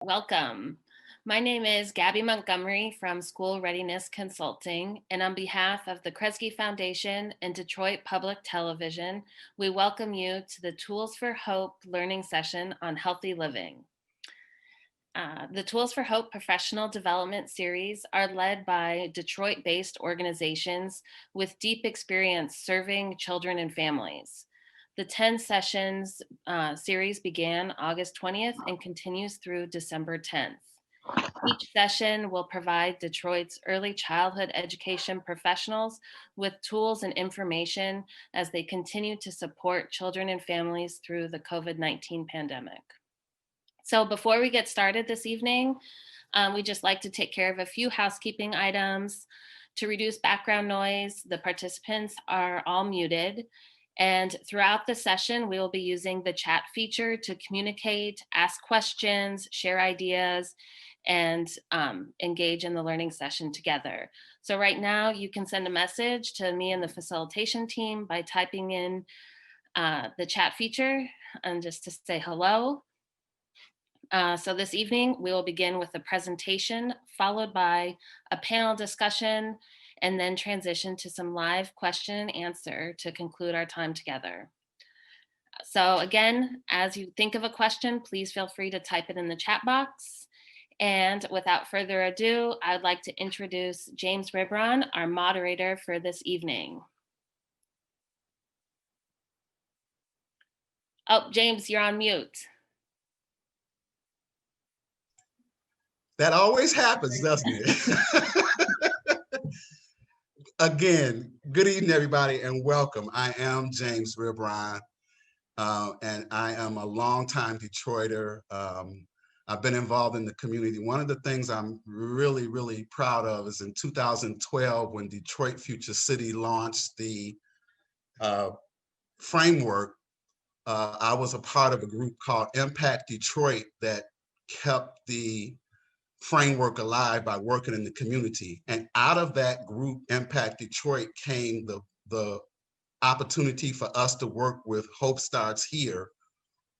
Welcome. My name is Gabby Montgomery from School Readiness Consulting, and on behalf of the Kresge Foundation and Detroit Public Television, we welcome you to the Tools for Hope learning session on healthy living. The Tools for Hope professional development series are led by Detroit-based organizations with deep experience serving children and families. The 10 sessions series began August 20th and continues through December 10th. Each session will provide Detroit's early childhood education professionals with tools and information as they continue to support children and families through the COVID-19 pandemic. So before we get started this evening, we just like to take care of a few housekeeping items. To reduce background noise, the participants are all muted. And throughout the session, we will be using the chat feature to communicate, ask questions, share ideas, and engage in the learning session together. So right now, you can send a message to me and the facilitation team by typing in the chat feature and just to say hello. So this evening, we will begin with a presentation, followed by a panel discussion, and then transition to some live question and answer to conclude our time together. So again, as you think of a question, please feel free to type it in the chat box. And without further ado, I'd like to introduce James Ribron, our moderator for this evening. Oh, James, you're on mute. That always happens, doesn't it? Again, good evening, everybody, and welcome. I am James Ribron, and I am a longtime Detroiter. I've been involved in the community. One of the things I'm really proud of is in 2012, when Detroit Future City launched the framework, I was a part of a group called Impact Detroit that kept the framework alive by working in the community. And out of that group, Impact Detroit, came the opportunity for us to work with Hope Starts Here,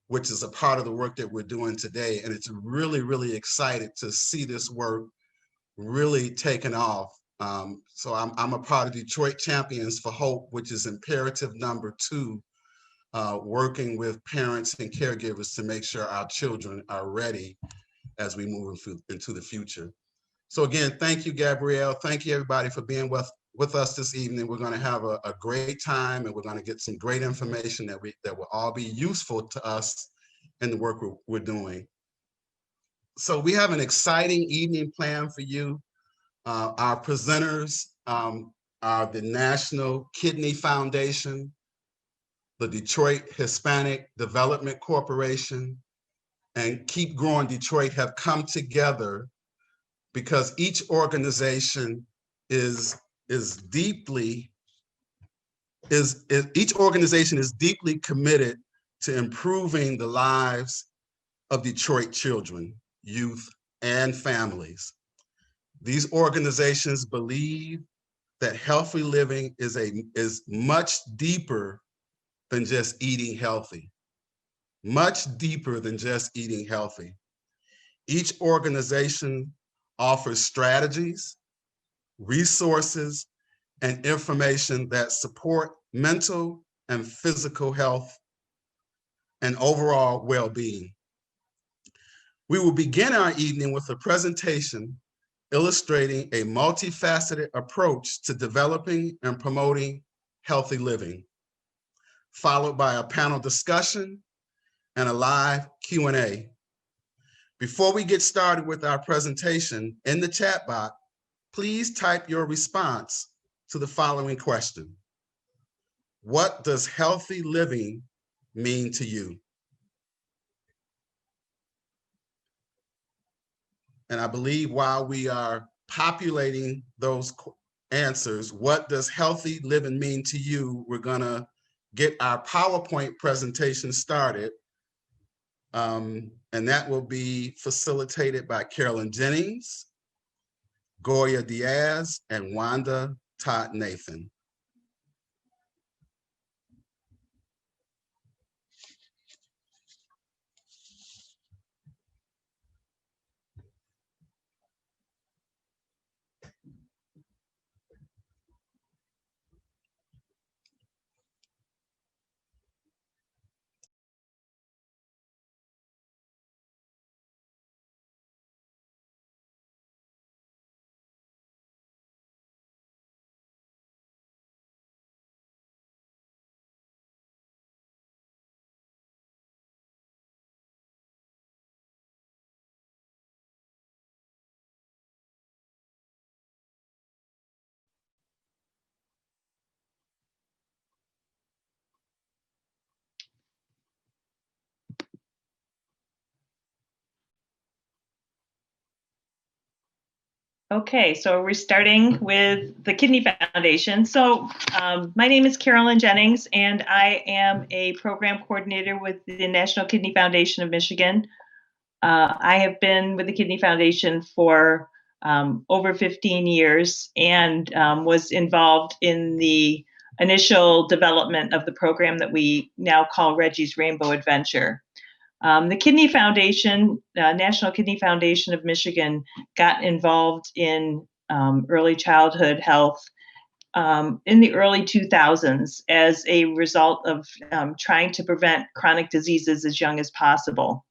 which is a part of the work that we're doing today. And it's really excited to see this work really taken off. So I'm a part of Detroit Champions for Hope, which is imperative number 2, working with parents and caregivers to make sure our children are ready as we move into the future. So again, thank you, Gabrielle. Thank you, everybody, for being with us this evening. We're going to have a great time, and we're going to get some great information that will all be useful to us in the work we're doing. So we have an exciting evening planned for you. Our presenters are the National Kidney Foundation, the Detroit Hispanic Development Corporation, and Keep Growing Detroit have come together because each organization is deeply committed to improving the lives of Detroit children, youth, and families. These organizations believe that healthy living is much deeper than just eating healthy. Much deeper than just eating healthy. Each organization offers strategies, resources, and information that support mental and physical health and overall well-being. We will begin our evening with a presentation illustrating a multifaceted approach to developing and promoting healthy living, followed by a panel discussion and a live Q&A. Before we get started with our presentation, in the chat box, please type your response to the following question. What does healthy living mean to you? And I believe while we are populating those answers, what does healthy living mean to you? We're gonna get our PowerPoint presentation started. And that will be facilitated by Carolyn Jennings, Goya Diaz, and Wanda Tott Nathan. Okay, so we're starting with the Kidney Foundation. So my name is Carolyn Jennings, and I am a program coordinator with the National Kidney Foundation of Michigan. I have been with the Kidney Foundation for over 15 years and was involved in the initial development of the program that we now call Regie's Rainbow Adventure. The Kidney Foundation, National Kidney Foundation of Michigan, got involved in early childhood health in the early 2000s as a result of trying to prevent chronic diseases as young as possible.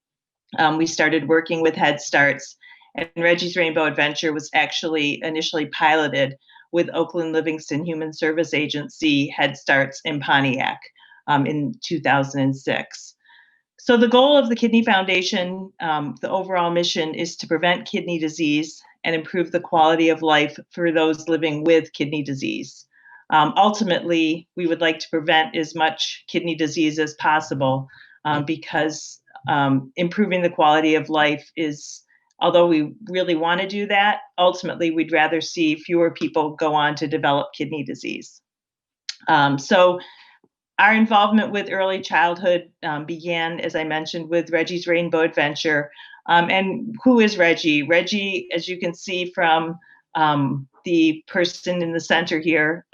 We started working with Head Starts, and Reggie's Rainbow Adventure was actually initially piloted with Oakland Livingston Human Service Agency Head Starts in Pontiac in 2006. So the goal of the Kidney Foundation, the overall mission, is to prevent kidney disease and improve the quality of life for those living with kidney disease. Ultimately, we would like to prevent as much kidney disease as possible because improving the quality of life is, although we really want to do that, ultimately we'd rather see fewer people go on to develop kidney disease. So our involvement with early childhood began, as I mentioned, with Reggie's Rainbow Adventure. And who is Regie? Regie, as you can see from the person in the center here,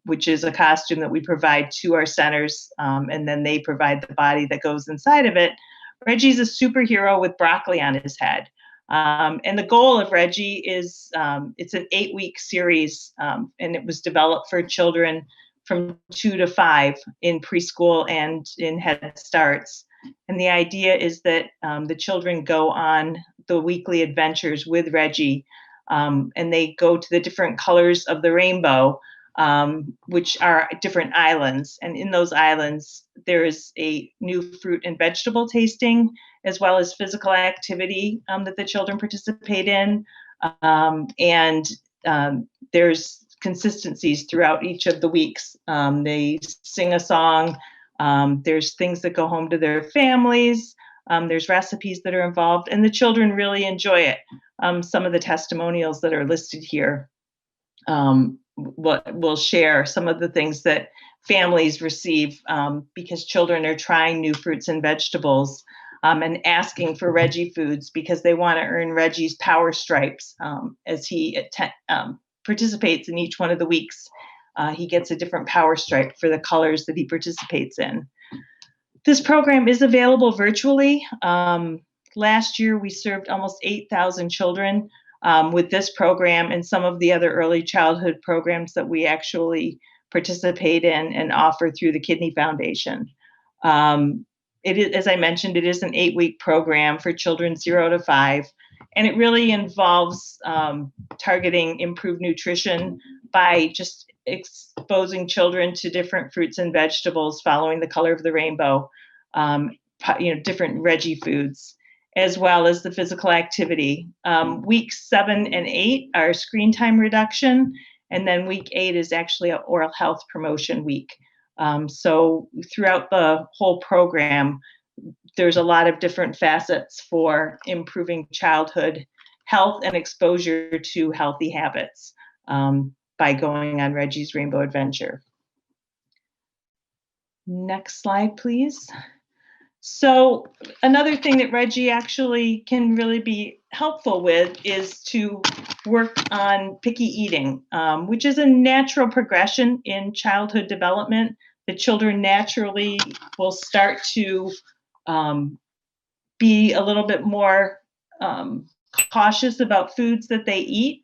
which is a costume that we provide to our centers, and then they provide the body that goes inside of it. Reggie's a superhero with broccoli on his head. And the goal of Regie is it's an 8-week series, and it was developed for children from 2 to 5 in preschool and in Head Starts. And the idea is that the children go on the weekly adventures with Regie, and they go to the different colors of the rainbow, which are different islands. And in those islands, there is a new fruit and vegetable tasting, as well as physical activity that the children participate in. And there's consistencies throughout each of the weeks. They sing a song. There's things that go home to their families. There's recipes that are involved, and the children really enjoy it. Some of the testimonials that are listed here will share some of the things that families receive because children are trying new fruits and vegetables and asking for Regie foods because they want to earn Reggie's power stripes as he participates in each one of the weeks. He gets a different power stripe for the colors that he participates in. This program is available virtually. Last year, we served almost 8,000 children with this program and some of the other early childhood programs that we actually participate in and offer through the Kidney Foundation. It is, as I mentioned, it is an 8-week program for children 0 to 5. And it really involves targeting improved nutrition by just exposing children to different fruits and vegetables following the color of the rainbow, different Regie foods, as well as the physical activity. Weeks 7 and 8 are screen time reduction, and then week 8 is actually an oral health promotion week. So throughout the whole program, there's a lot of different facets for improving childhood health and exposure to healthy habits by going on Reggie's Rainbow Adventure. Next slide, please. So another thing that Regie actually can really be helpful with is to work on picky eating, which is a natural progression in childhood development. The children naturally will start to be a little bit more cautious about foods that they eat.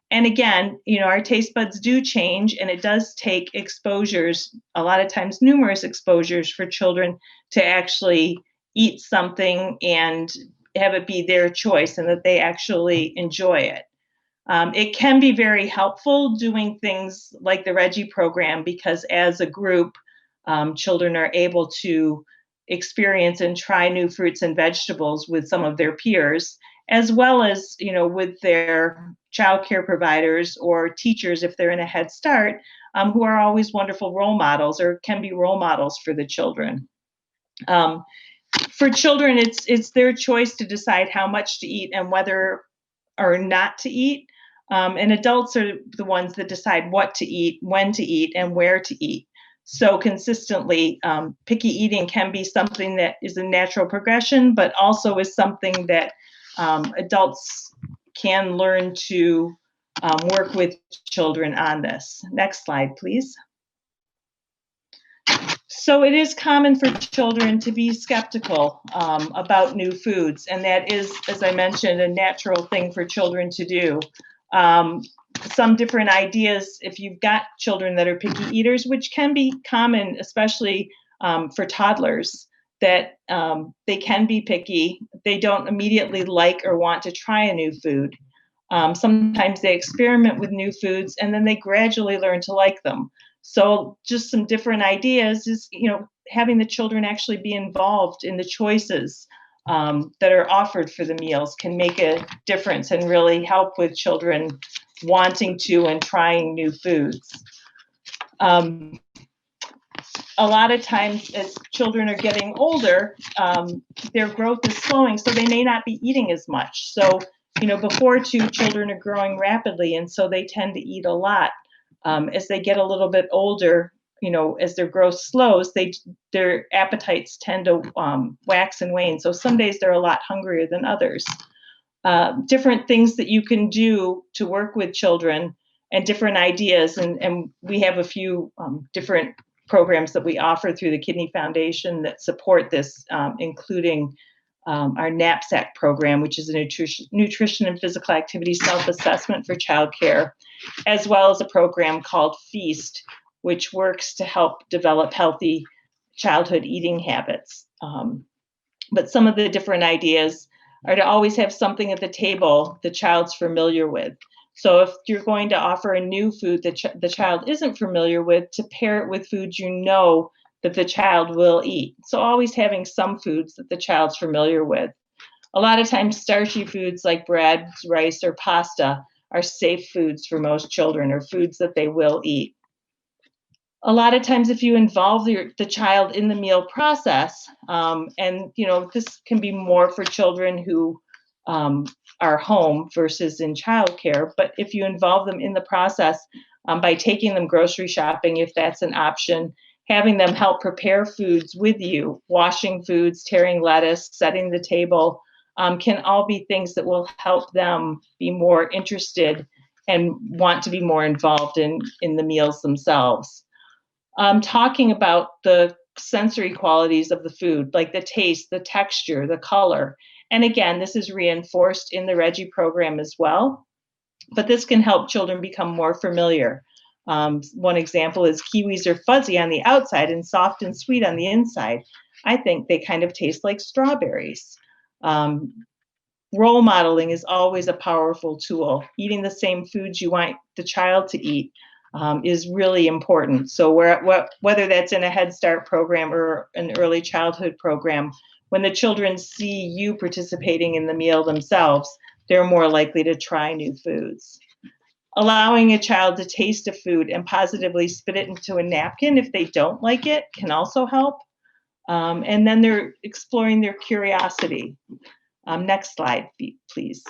And again, our taste buds do change, and it does take exposures, a lot of times numerous exposures for children to actually eat something and have it be their choice and that they actually enjoy it. It can be very helpful doing things like the Regie program because as a group, children are able to experience and try new fruits and vegetables with some of their peers, as well as, with their childcare providers or teachers if they're in a Head Start, who are always wonderful role models or can be role models for the children. For children, it's their choice to decide how much to eat and whether or not to eat. And adults are the ones that decide what to eat, when to eat, and where to eat. So consistently, picky eating can be something that is a natural progression, but also is something that adults can learn to work with children on this. Next slide, please. So it is common for children to be skeptical about new foods, and that is, as I mentioned, a natural thing for children to do. Some different ideas, if you've got children that are picky eaters, which can be common, especially for toddlers, that they can be picky. They don't immediately like or want to try a new food. Sometimes they experiment with new foods and then they gradually learn to like them. So just some different ideas is, having the children actually be involved in the choices that are offered for the meals can make a difference and really help with children wanting to and trying new foods. A lot of times as children are getting older, their growth is slowing, so they may not be eating as much. So, before two, children are growing rapidly, and so they tend to eat a lot. As they get a little bit older, as their growth slows, their appetites tend to wax and wane. So some days they're a lot hungrier than others. Different things that you can do to work with children and different ideas. And we have a few different programs that we offer through the Kidney Foundation that support this, including our knapsack program, which is a nutrition and physical activity self-assessment for childcare, as well as a program called Feast, which works to help develop healthy childhood eating habits. But some of the different ideas are to always have something at the table the child's familiar with. So if you're going to offer a new food that the child isn't familiar with, to pair it with foods that the child will eat. So always having some foods that the child's familiar with. A lot of times starchy foods like bread, rice, or pasta are safe foods for most children, or foods that they will eat. A lot of times if you involve the child in the meal process, and this can be more for children who are home versus in childcare, but if you involve them in the process by taking them grocery shopping, if that's an option, having them help prepare foods with you, washing foods, tearing lettuce, setting the table, can all be things that will help them be more interested and want to be more involved in the meals themselves. Talking about the sensory qualities of the food, like the taste, the texture, the color. And again, this is reinforced in the Regie program as well, but this can help children become more familiar. One example is kiwis are fuzzy on the outside and soft and sweet on the inside. I think they kind of taste like strawberries. Role modeling is always a powerful tool. Eating the same foods you want the child to eat is really important. So whether that's in a Head Start program or an early childhood program, when the children see you participating in the meal themselves, they're more likely to try new foods. Allowing a child to taste a food and positively spit it into a napkin if they don't like it can also help. And then they're exploring their curiosity. Next slide, please.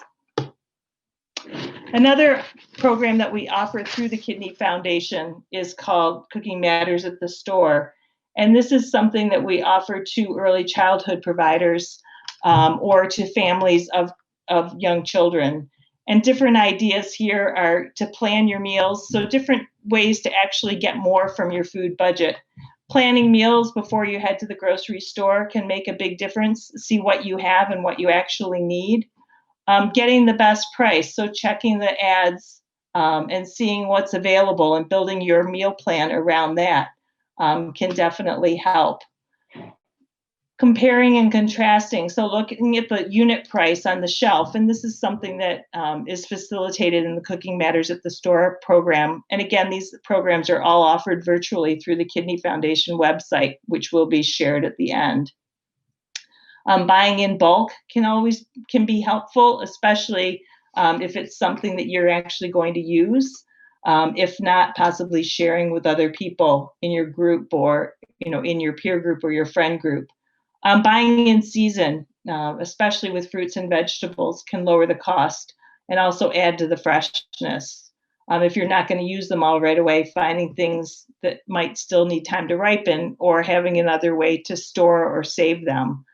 Another program that we offer through the Kidney Foundation is called Cooking Matters at the Store. And this is something that we offer to early childhood providers or to families of young children. And different ideas here are to plan your meals. So different ways to actually get more from your food budget. Planning meals before you head to the grocery store can make a big difference. See what you have and what you actually need. Getting the best price, so checking the ads and seeing what's available and building your meal plan around that can definitely help. Comparing and contrasting, so looking at the unit price on the shelf, and this is something that is facilitated in the Cooking Matters at the Store program. And again, these programs are all offered virtually through the Kidney Foundation website, which will be shared at the end. Buying in bulk can be helpful, especially if it's something that you're actually going to use. If not, possibly sharing with other people in your group or in your peer group or your friend group. Buying in season, especially with fruits and vegetables, can lower the cost and also add to the freshness. If you're not going to use them all right away, finding things that might still need time to ripen or having another way to store or save them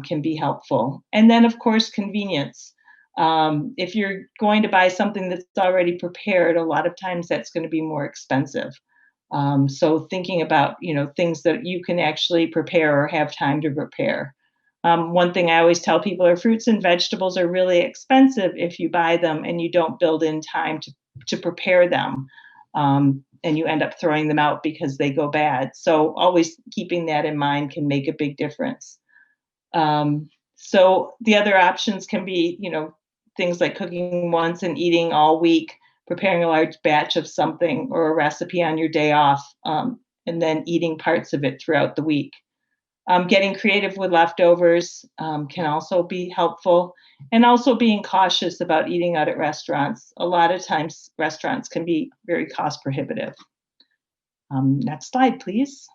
can be helpful. And then, of course, convenience. If you're going to buy something that's already prepared, a lot of times that's going to be more expensive. So thinking about, things that you can actually prepare or have time to prepare. One thing I always tell people are fruits and vegetables are really expensive if you buy them and you don't build in time to prepare them. And you end up throwing them out because they go bad. So always keeping that in mind can make a big difference. So the other options can be, things like cooking once and eating all week, preparing a large batch of something or a recipe on your day off, and then eating parts of it throughout the week. Getting creative with leftovers can also be helpful, and also being cautious about eating out at restaurants. A lot of times restaurants can be very cost prohibitive. Next slide, please.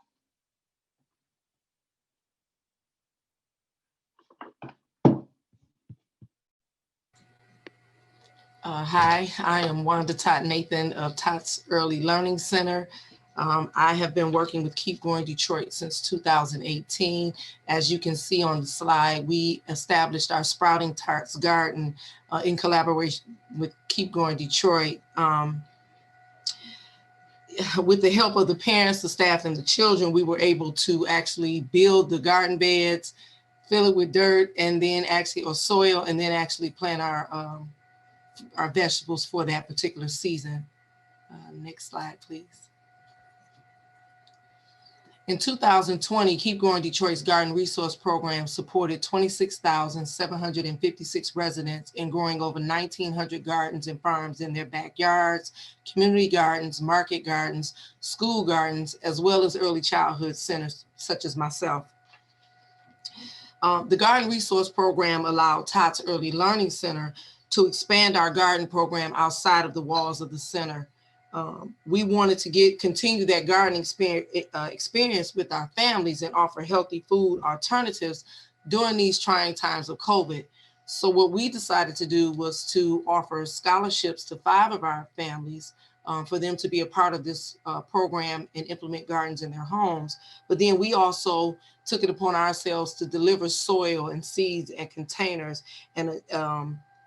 Hi, I am Wanda Tott Nathan of Tott's Early Learning Center. I have been working with Keep Growing Detroit since 2018. As you can see on the slide, we established our Sprouting Tarts Garden in collaboration with Keep Growing Detroit. With the help of the parents, the staff, and the children, we were able to actually build the garden beds, fill it with dirt, and then or soil, and then actually plant our vegetables for that particular season. Next slide, please. In 2020, Keep Growing Detroit's Garden Resource Program supported 26,756 residents in growing over 1,900 gardens and farms in their backyards, community gardens, market gardens, school gardens, as well as early childhood centers such as myself. The Garden Resource Program allowed Tott's Early Learning Center to expand our garden program outside of the walls of the center. We wanted to continue that gardening experience with our families and offer healthy food alternatives during these trying times of COVID. So what we decided to do was to offer scholarships to 5 of our families for them to be a part of this program and implement gardens in their homes. But then we also took it upon ourselves to deliver soil and seeds and containers and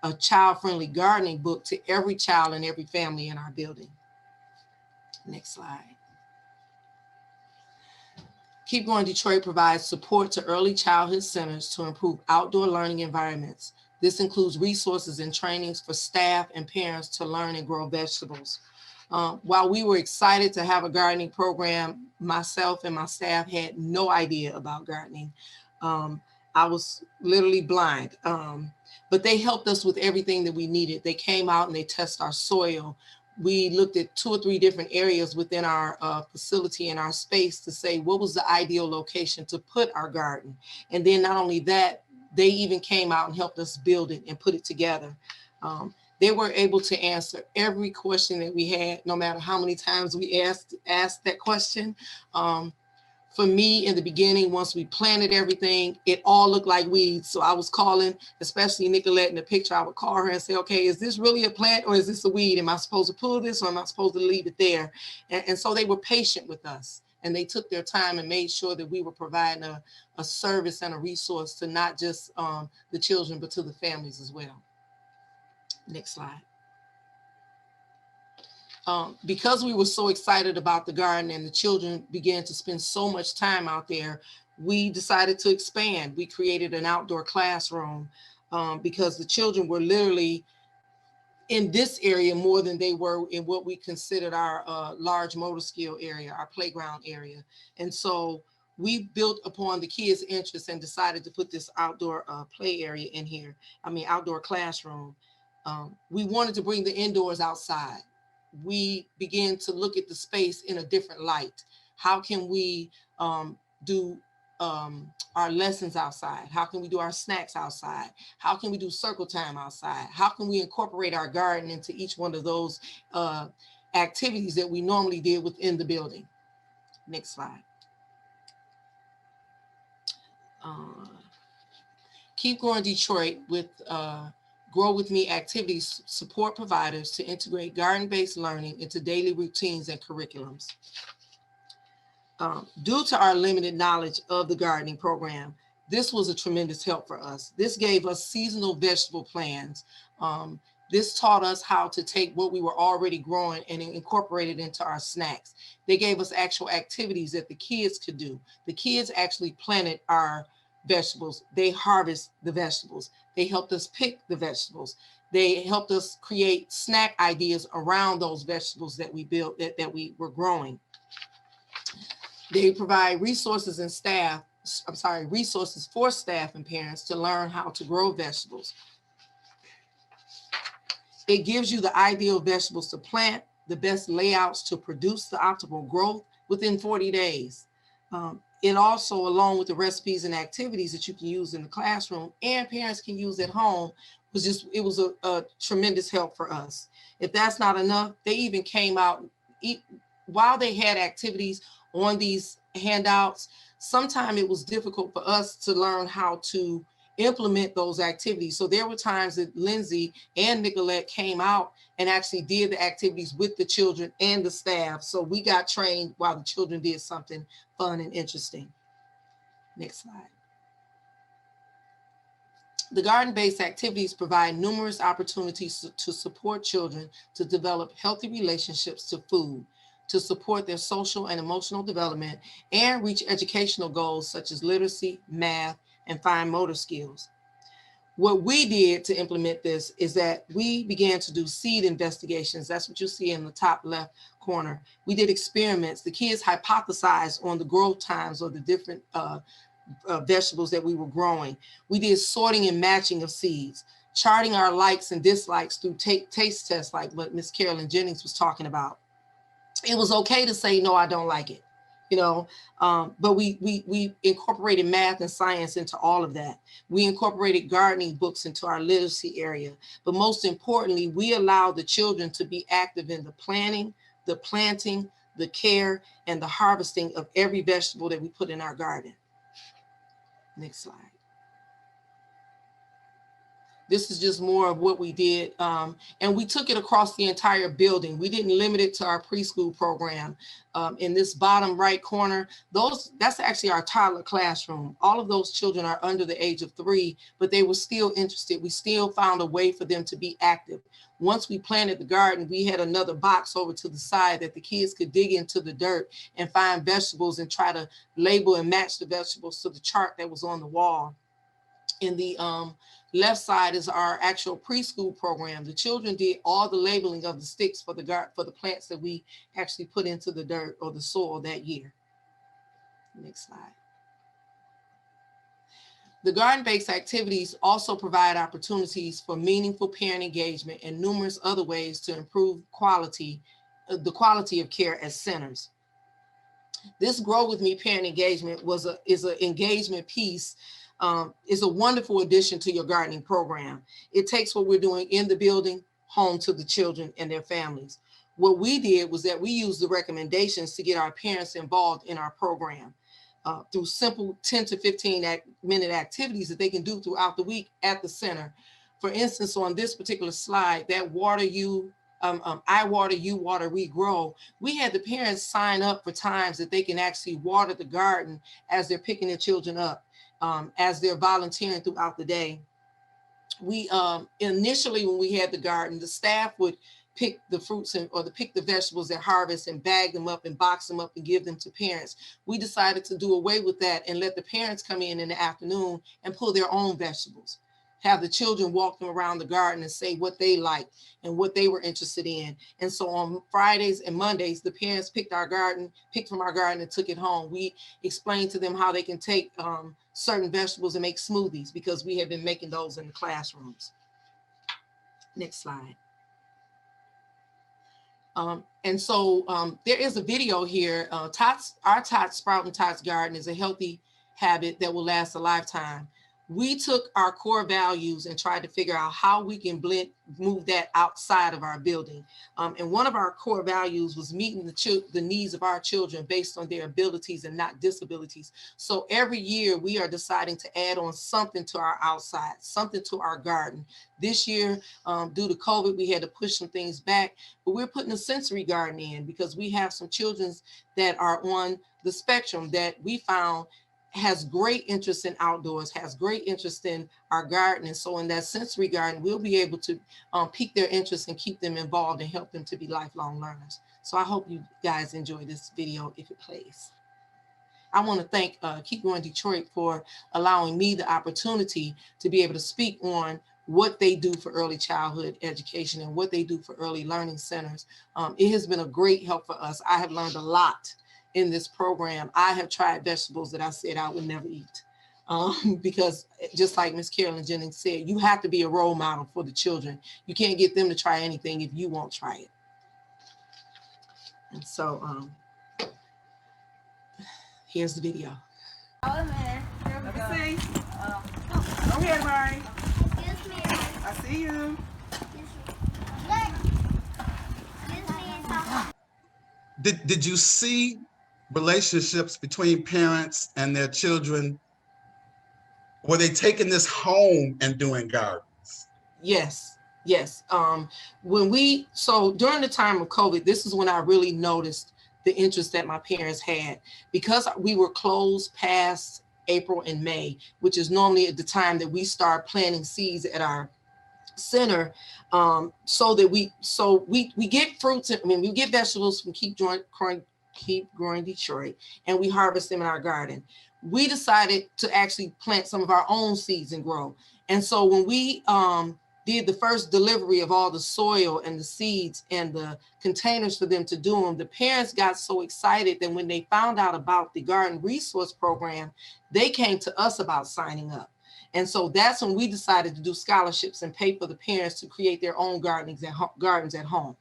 a child-friendly gardening book to every child and every family in our building. Next slide. Keep Growing Detroit provides support to early childhood centers to improve outdoor learning environments. This includes resources and trainings for staff and parents to learn and grow vegetables. While we were excited to have a gardening program, myself and my staff had no idea about gardening. I was literally blind, but they helped us with everything that we needed. They came out and they tested our soil. We looked at 2 or 3 different areas within our facility and our space to say what was the ideal location to put our garden. And then not only that, they even came out and helped us build it and put it together. They were able to answer every question that we had, no matter how many times we asked that question. For me, in the beginning, once we planted everything, it all looked like weeds. So I was calling, especially Nicolette in the picture, I would call her and say, okay, is this really a plant or is this a weed? Am I supposed to pull this or am I supposed to leave it there? And so they were patient with us and they took their time and made sure that we were providing a service and a resource to not just the children, but to the families as well. Next slide. Because we were so excited about the garden and the children began to spend so much time out there, we decided to expand. We created an outdoor classroom because the children were literally in this area more than they were in what we considered our large motor skill area, our playground area. And so we built upon the kids' interests and decided to put this outdoor play area in here. Outdoor classroom. We wanted to bring the indoors outside. We began to look at the space in a different light. How can we do our lessons outside? How can we do our snacks outside? How can we do circle time outside? How can we incorporate our garden into each one of those activities that we normally did within the building? Next slide. Keep Growing Detroit with Grow With Me activities support providers to integrate garden-based learning into daily routines and curriculums. Due to our limited knowledge of the gardening program, this was a tremendous help for us. This gave us seasonal vegetable plans. This taught us how to take what we were already growing and incorporate it into our snacks. They gave us actual activities that the kids could do. The kids actually planted our vegetables. They harvest the vegetables. They helped us pick the vegetables. They helped us create snack ideas around those vegetables that we built, that we were growing. They provide resources for staff and parents to learn how to grow vegetables. It gives you the ideal vegetables to plant, the best layouts to produce the optimal growth within 40 days. It also, along with the recipes and activities that you can use in the classroom and parents can use at home, it was a tremendous help for us. If that's not enough, they even came out, while they had activities on these handouts, sometimes it was difficult for us to learn how to implement those activities. So there were times that Lindsay and Nicolette came out and actually did the activities with the children and the staff. So we got trained while the children did something fun and interesting. Next slide. The garden-based activities provide numerous opportunities to support children to develop healthy relationships to food, to support their social and emotional development, and reach educational goals such as literacy, math, and fine motor skills. What we did to implement this is that we began to do seed investigations. That's what you see in the top left corner. We did experiments. The kids hypothesized on the growth times of the different vegetables that we were growing. We did sorting and matching of seeds, charting our likes and dislikes through taste tests, like what Ms. Carolyn Jennings was talking about. It was okay to say, no, I don't like it, but we incorporated math and science into all of that. We incorporated gardening books into our literacy area. But most importantly, we allowed the children to be active in the planning, the planting, the care, and the harvesting of every vegetable that we put in our garden. Next slide. This is just more of what we did. And we took it across the entire building. We didn't limit it to our preschool program. In this bottom right corner, that's actually our toddler classroom. All of those children are under the age of 3, but they were still interested. We still found a way for them to be active. Once we planted the garden, we had another box over to the side that the kids could dig into the dirt and find vegetables and try to label and match the vegetables to the chart that was on the wall. In the left side is our actual preschool program. The children did all the labeling of the sticks for the plants that we actually put into the dirt or the soil that year. Next slide. The garden-based activities also provide opportunities for meaningful parent engagement and numerous other ways to improve the quality of care at centers. This Grow With Me parent engagement is an engagement piece. Is a wonderful addition to your gardening program. It takes what we're doing in the building home to the children and their families. What we did was that we used the recommendations to get our parents involved in our program through simple 10 to 15-minute activities that they can do throughout the week at the center. For instance, on this particular slide, that water you, I water, you water, we grow. We had the parents sign up for times that they can actually water the garden as they're picking their children up. As they're volunteering throughout the day. We initially, when we had the garden, the staff would pick the fruits pick the vegetables at harvest and bag them up and box them up and give them to parents. We decided to do away with that and let the parents come in the afternoon and pull their own vegetables. Have the children walk them around the garden and say what they liked and what they were interested in. And so on Fridays and Mondays, the parents picked from our garden and took it home. We explained to them how they can take certain vegetables and make smoothies, because we have been making those in the classrooms. Next slide. And so there is a video here. Our Tott Sprout and Tott's Garden is a healthy habit that will last a lifetime. we took our core values and tried to figure out how we can move that outside of our building. And one of our core values was meeting the needs of our children based on their abilities and not disabilities. So every year we are deciding to add on something to our outside, something to our garden. This year, due to COVID, we had to push some things back, but we're putting a sensory garden in because we have some children that are on the spectrum that we found has great interest in outdoors, has great interest in our garden. And so in that sensory garden, we'll be able to pique their interest and keep them involved and help them to be lifelong learners. So I hope you guys enjoy this video if it plays. I want to thank Keep Growing Detroit for allowing me the opportunity to be able to speak on what they do for early childhood education and what they do for early learning centers. It has been a great help for us. I have learned a lot in this program. I have tried vegetables that I said I would never eat because just like Ms. Carolyn Jennings said, you have to be a role model for the children. You can't get them to try anything if you won't try it. And so here's the video. Let me see. Go ahead, Mari. Excuse me. I see you. Did you see relationships between parents and their children? Were they taking this home and doing gardens? Yes, yes. So during the time of COVID, this is when I really noticed the interest that my parents had, because we were closed past April and May, which is normally at the time that we start planting seeds at our center, so we get fruits. We get vegetables from Keep Growing Detroit, and we harvest them in our garden. We decided to actually plant some of our own seeds and grow. And so when we did the first delivery of all the soil and the seeds and the containers for them to do them, the parents got so excited that when they found out about the Garden Resource Program, they came to us about signing up. And so that's when we decided to do scholarships and pay for the parents to create their own gardens at home.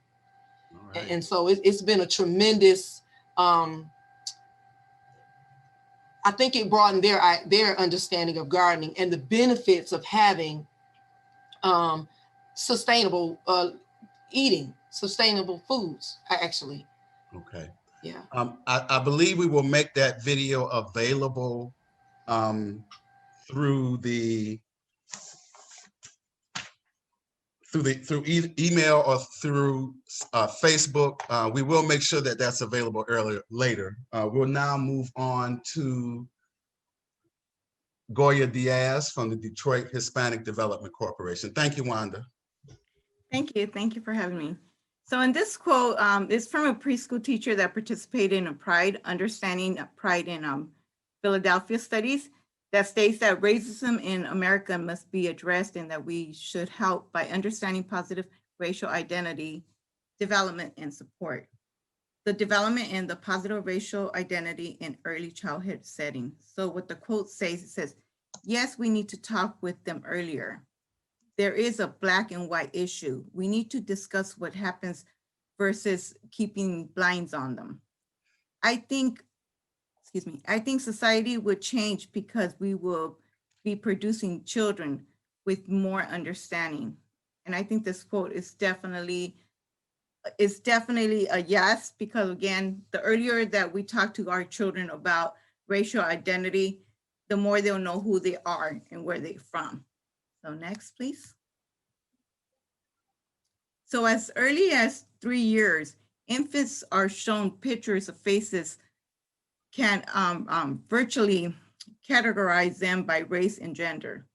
Right. And so it's been a tremendous, I think it broadened their understanding of gardening and the benefits of having sustainable eating, sustainable foods, actually. Okay. Yeah. I believe we will make that video available through email or through Facebook. We will make sure that that's available later. We'll now move on to Goya Diaz from the Detroit Hispanic Development Corporation. Thank you, Wanda. Thank you. Thank you for having me. So in this quote, it's from a preschool teacher that participated in a Pride, Understanding Pride in Philadelphia studies that states that racism in America must be addressed and that we should help by understanding positive racial identity, development, and support. The development and the positive racial identity in early childhood setting. So what the quote says, it says, yes, we need to talk with them earlier. There is a black and white issue. We need to discuss what happens versus keeping blinds on them. I think society would change because we will be producing children with more understanding. And I think this quote is definitely a yes, because again, the earlier that we talk to our children about racial identity, the more they'll know who they are and where they're from. So next, please. So as early as 3 years, infants are shown pictures of faces, can virtually categorize them by race and gender.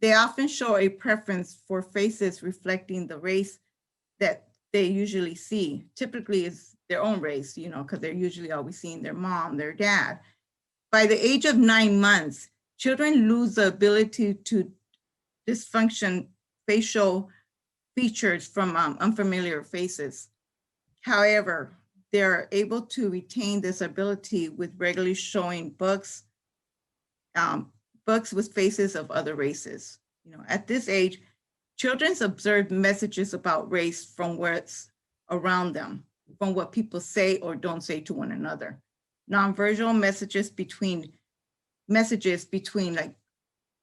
They often show a preference for faces reflecting the race that they usually see. Typically it's their own race, because they're usually always seeing their mom, their dad. By the age of 9 months, children lose the ability to dysfunction facial features from unfamiliar faces. However, they're able to retain this ability with regularly showing books with faces of other races. At this age, children observe messages about race from what's around them, from what people say or don't say to one another. Non-verbal messages between like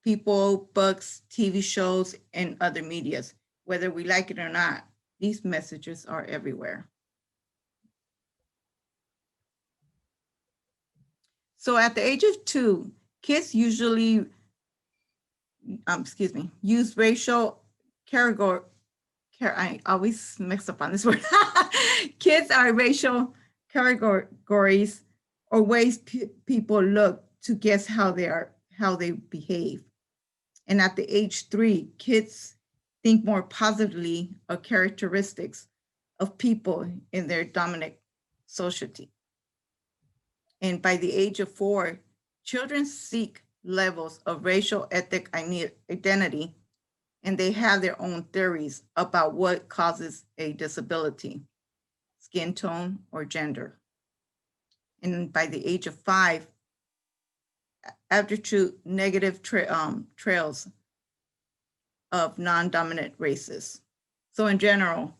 people, books, TV shows, and other medias. Whether we like it or not, these messages are everywhere. So at the age of 2, kids usually, use racial category. I always mix up on this word. Kids are racial categories or ways people look to guess how they behave. And at the age 3, kids think more positively of characteristics of people in their dominant society. And by the age of 4, children seek levels of racial ethnic identity, and they have their own theories about what causes a disability, skin tone, or gender. And by the age of 5, attribute negative trails of non-dominant races. So in general,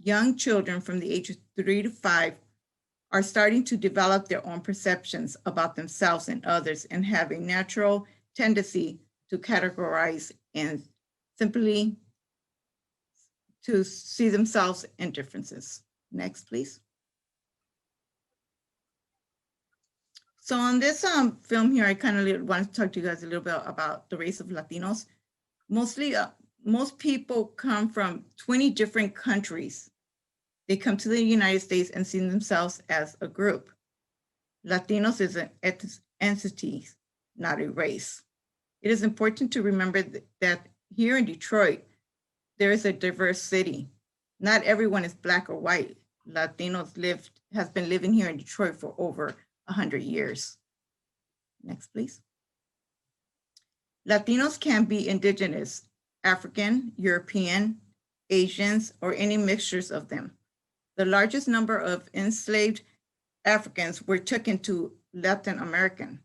young children from the age of 3 to 5 are starting to develop their own perceptions about themselves and others and have a natural tendency to categorize and simply to see themselves in differences. Next, please. So on this film here, I kind of want to talk to you guys a little bit about the race of Latinos. Most people come from 20 different countries. They come to the United States and see themselves as a group. Latinos is an entity, not a race. It is important to remember that here in Detroit, there is a diverse city. Not everyone is Black or white. Latinos has been living here in Detroit for over 100 years. Next, please. Latinos can be indigenous, African, European, Asians, or any mixtures of them. The largest number of enslaved Africans were taken to Latin American.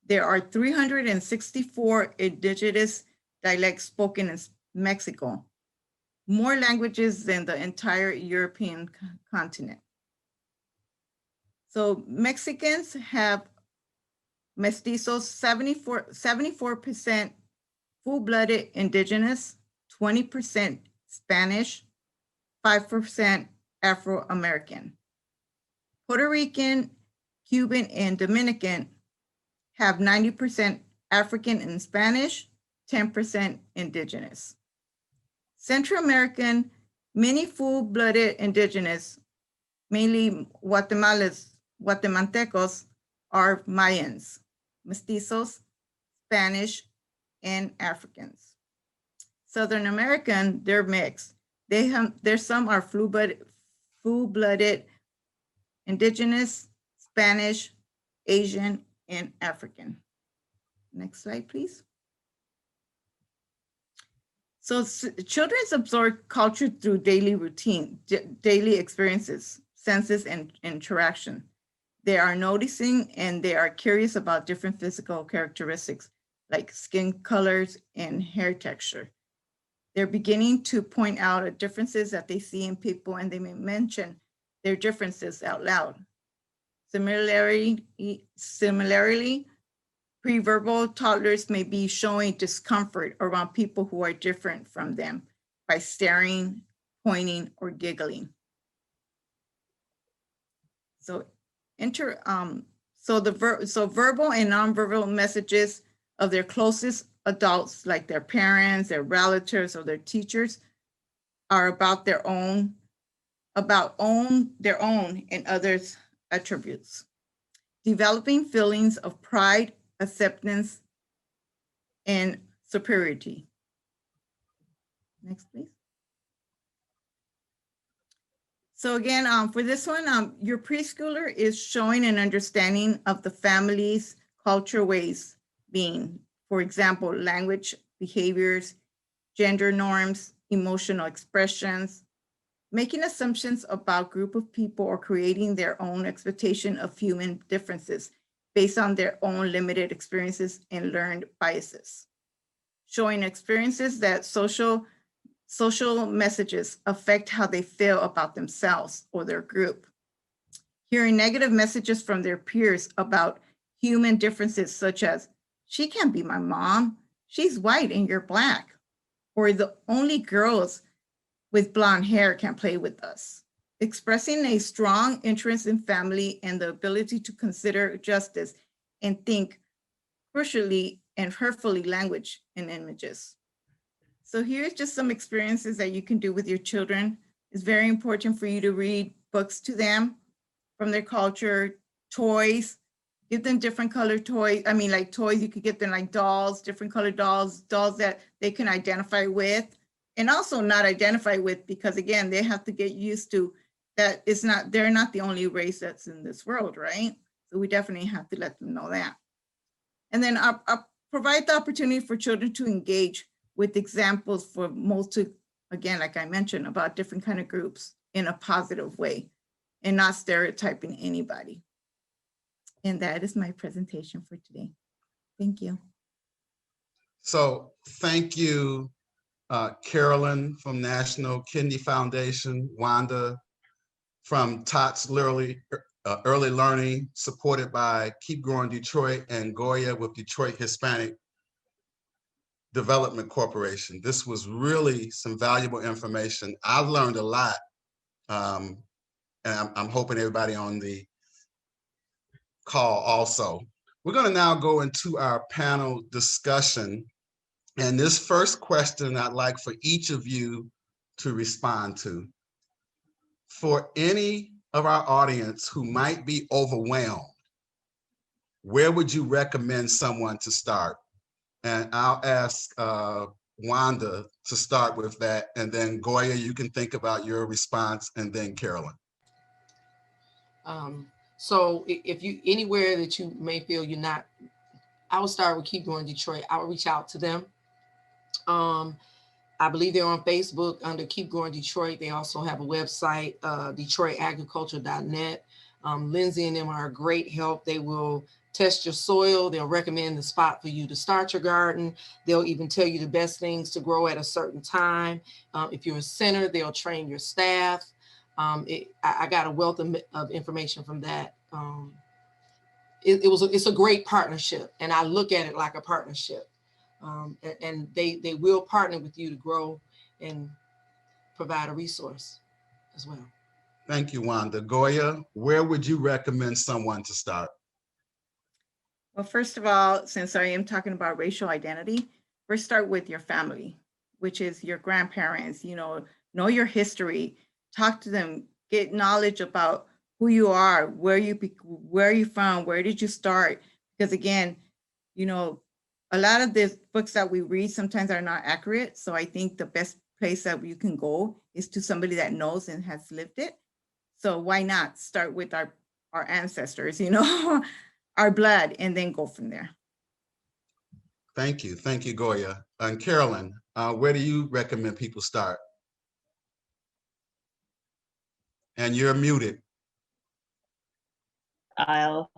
There are 364 indigenous dialects spoken in Mexico, more languages than the entire European continent. So Mexicans have mestizos, 74% full-blooded indigenous, 20% Spanish, 5% Afro-American. Puerto Rican, Cuban, and Dominican have 90% African and Spanish, 10% indigenous. Central American, many full-blooded indigenous, mainly Guatemaltecos, are Mayans, mestizos, Spanish, and Africans. Southern American, they're mixed. There's some are full-blooded indigenous, Spanish, Asian, and African. Next slide, please. So children absorb culture through daily routine, daily experiences, senses, and interaction. They are noticing and they are curious about different physical characteristics like skin colors and hair texture. They're beginning to point out differences that they see in people, and they may mention their differences out loud. Similarly, pre-verbal toddlers may be showing discomfort around people who are different from them by staring, pointing, or giggling. So verbal and nonverbal messages of their closest adults, like their parents, their relatives, or their teachers, are about their own and others' attributes. Developing feelings of pride, acceptance, and superiority. Next, please. So again, for this one, your preschooler is showing an understanding of the family's culture ways being, for example, language, behaviors, gender norms, emotional expressions, making assumptions about group of people or creating their own expectation of human differences based on their own limited experiences and learned biases. Showing experiences that social messages affect how they feel about themselves or their group. Hearing negative messages from their peers about human differences such as she can't be my mom. She's white and you're black. Or the only girls with blonde hair can play with us. Expressing a strong interest in family and the ability to consider justice and think crucially and hurtfully language and images. So here's just some experiences that you can do with your children. It's very important for you to read books to them from their culture, toys, give them different colored toys. I mean, like toys, you could get them like dolls, different colored dolls, dolls that they can identify with, and also not identify with, because again, they have to get used to that they're not the only race that's in this world, right? So we definitely have to let them know that. And then provide the opportunity for children to engage with examples for again, like I mentioned, about different kind of groups in a positive way and not stereotyping anybody. And that is my presentation for today. Thank you. So thank you, Carolyn from National Kidney Foundation, Wanda from Tott's Early Learning, supported by Keep Growing Detroit, and Goya with Detroit Hispanic Development Corporation. This was really some valuable information. I've learned a lot, and I'm hoping everybody on the call also. We're going to now go into our panel discussion. And this first question I'd like for each of you to respond to. For any of our audience who might be overwhelmed, where would you recommend someone to start? And I'll ask Wanda to start with that, and then Goya, you can think about your response, and then Carolyn. So if you anywhere that you may feel you're not, I would start with Keep Growing Detroit. I would reach out to them. I believe they're on Facebook under Keep Growing Detroit. They also have a website, DetroitAgriculture.net. Lindsay and them are a great help. They will test your soil. They'll recommend the spot for you to start your garden. They'll even tell you the best things to grow at a certain time. If you're a center, they'll train your staff. I got a wealth of information from that. It's a great partnership, and I look at it like a partnership. And they will partner with you to grow and provide a resource as well. Thank you, Wanda. Goya, where would you recommend someone to start? Well, first of all, since I am talking about racial identity, first start with your family, which is your grandparents. Know your history, talk to them, get knowledge about who you are, where are you from, where did you start? Because again, a lot of the books that we read sometimes are not accurate. So I think the best place that you can go is to somebody that knows and has lived it. So why not start with our ancestors, our blood, and then go from there. Thank you, Goya. And Carolyn, where do you recommend people start? And you're muted. I'll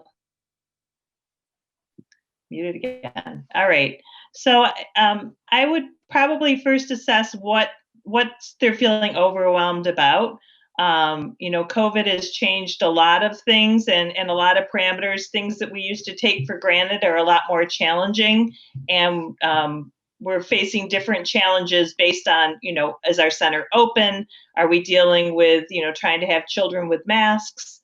mute it again. All right. So I would probably first assess what they're feeling overwhelmed about. COVID has changed a lot of things and a lot of parameters. Things that we used to take for granted are a lot more challenging. And we're facing different challenges based on, is our center open? Are we dealing with, trying to have children with masks?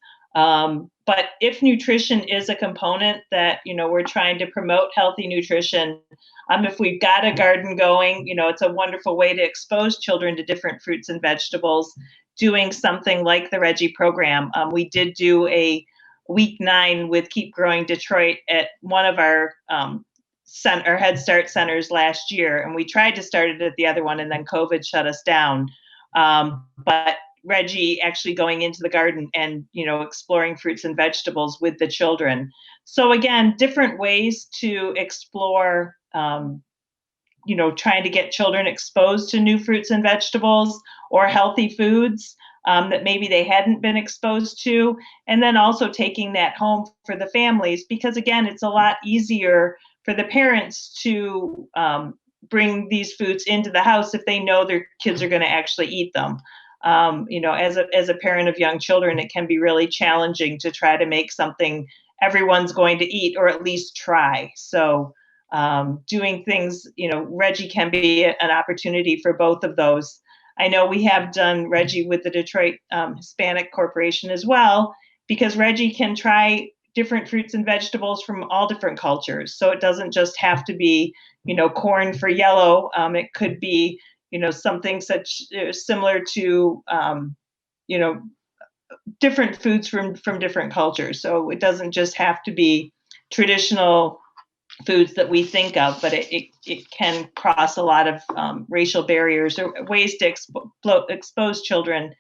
But if nutrition is a component that, we're trying to promote healthy nutrition, if we've got a garden going, it's a wonderful way to expose children to different fruits and vegetables, doing something like the Regie program. We did do a week 9 with Keep Growing Detroit at one of our Head Start centers last year. And we tried to start it at the other one, and then COVID shut us down. But Regie actually going into the garden and, exploring fruits and vegetables with the children. So again, different ways to explore, trying to get children exposed to new fruits and vegetables or healthy foods that maybe they hadn't been exposed to. And then also taking that home for the families, because again, it's a lot easier for the parents to bring these foods into the house if they know their kids are going to actually eat them. As a parent of young children, it can be really challenging to try to make something everyone's going to eat, or at least try. So doing things, Regie can be an opportunity for both of those. I know we have done Regie with the Detroit Hispanic Corporation as well, because Regie can try different fruits and vegetables from all different cultures. So it doesn't just have to be, corn for yellow. It could be, something similar to, different foods from different cultures. So it doesn't just have to be traditional foods that we think of, but it can cross a lot of racial barriers or ways to expose children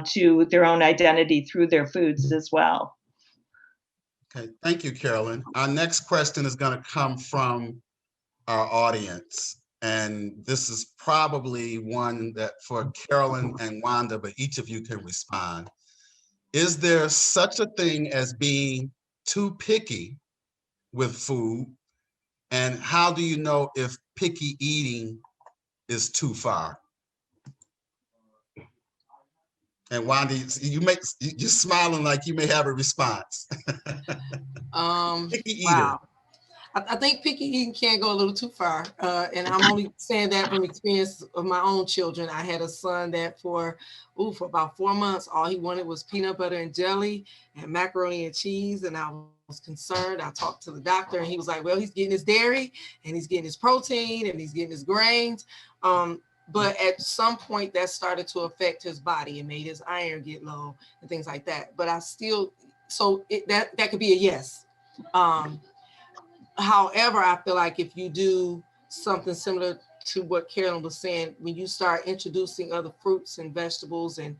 to their own identity through their foods as well. Okay, thank you, Carolyn. Our next question is going to come from our audience. And this is probably one that for Carolyn and Wanda, but each of you can respond. Is there such a thing as being too picky with food? And how do you know if picky eating is too far? And Wanda, you're smiling like you may have a response. Picky eater. Wow. I think picky eating can go a little too far. And I'm only saying that from experience of my own children. I had a son that for about 4 months, all he wanted was peanut butter and jelly and macaroni and cheese. And I was concerned. I talked to the doctor and he was like, well, he's getting his dairy and he's getting his protein and he's getting his grains. But at some point that started to affect his body and made his iron get low and things like that. But I still, that could be a yes. However, I feel like if you do something similar to what Carolyn was saying, when you start introducing other fruits and vegetables and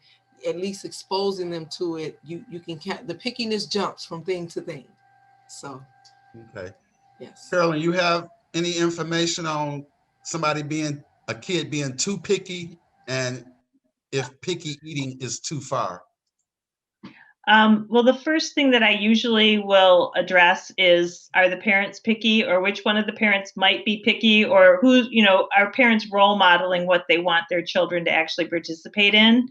at least exposing them to it, you can the pickiness jumps from thing to thing. So, okay. Yes. Carolyn, you have any information on a kid being too picky and if picky eating is too far? Well, the first thing that I usually will address is, are the parents picky, or which one of the parents might be picky, or are parents role modeling what they want their children to actually participate in?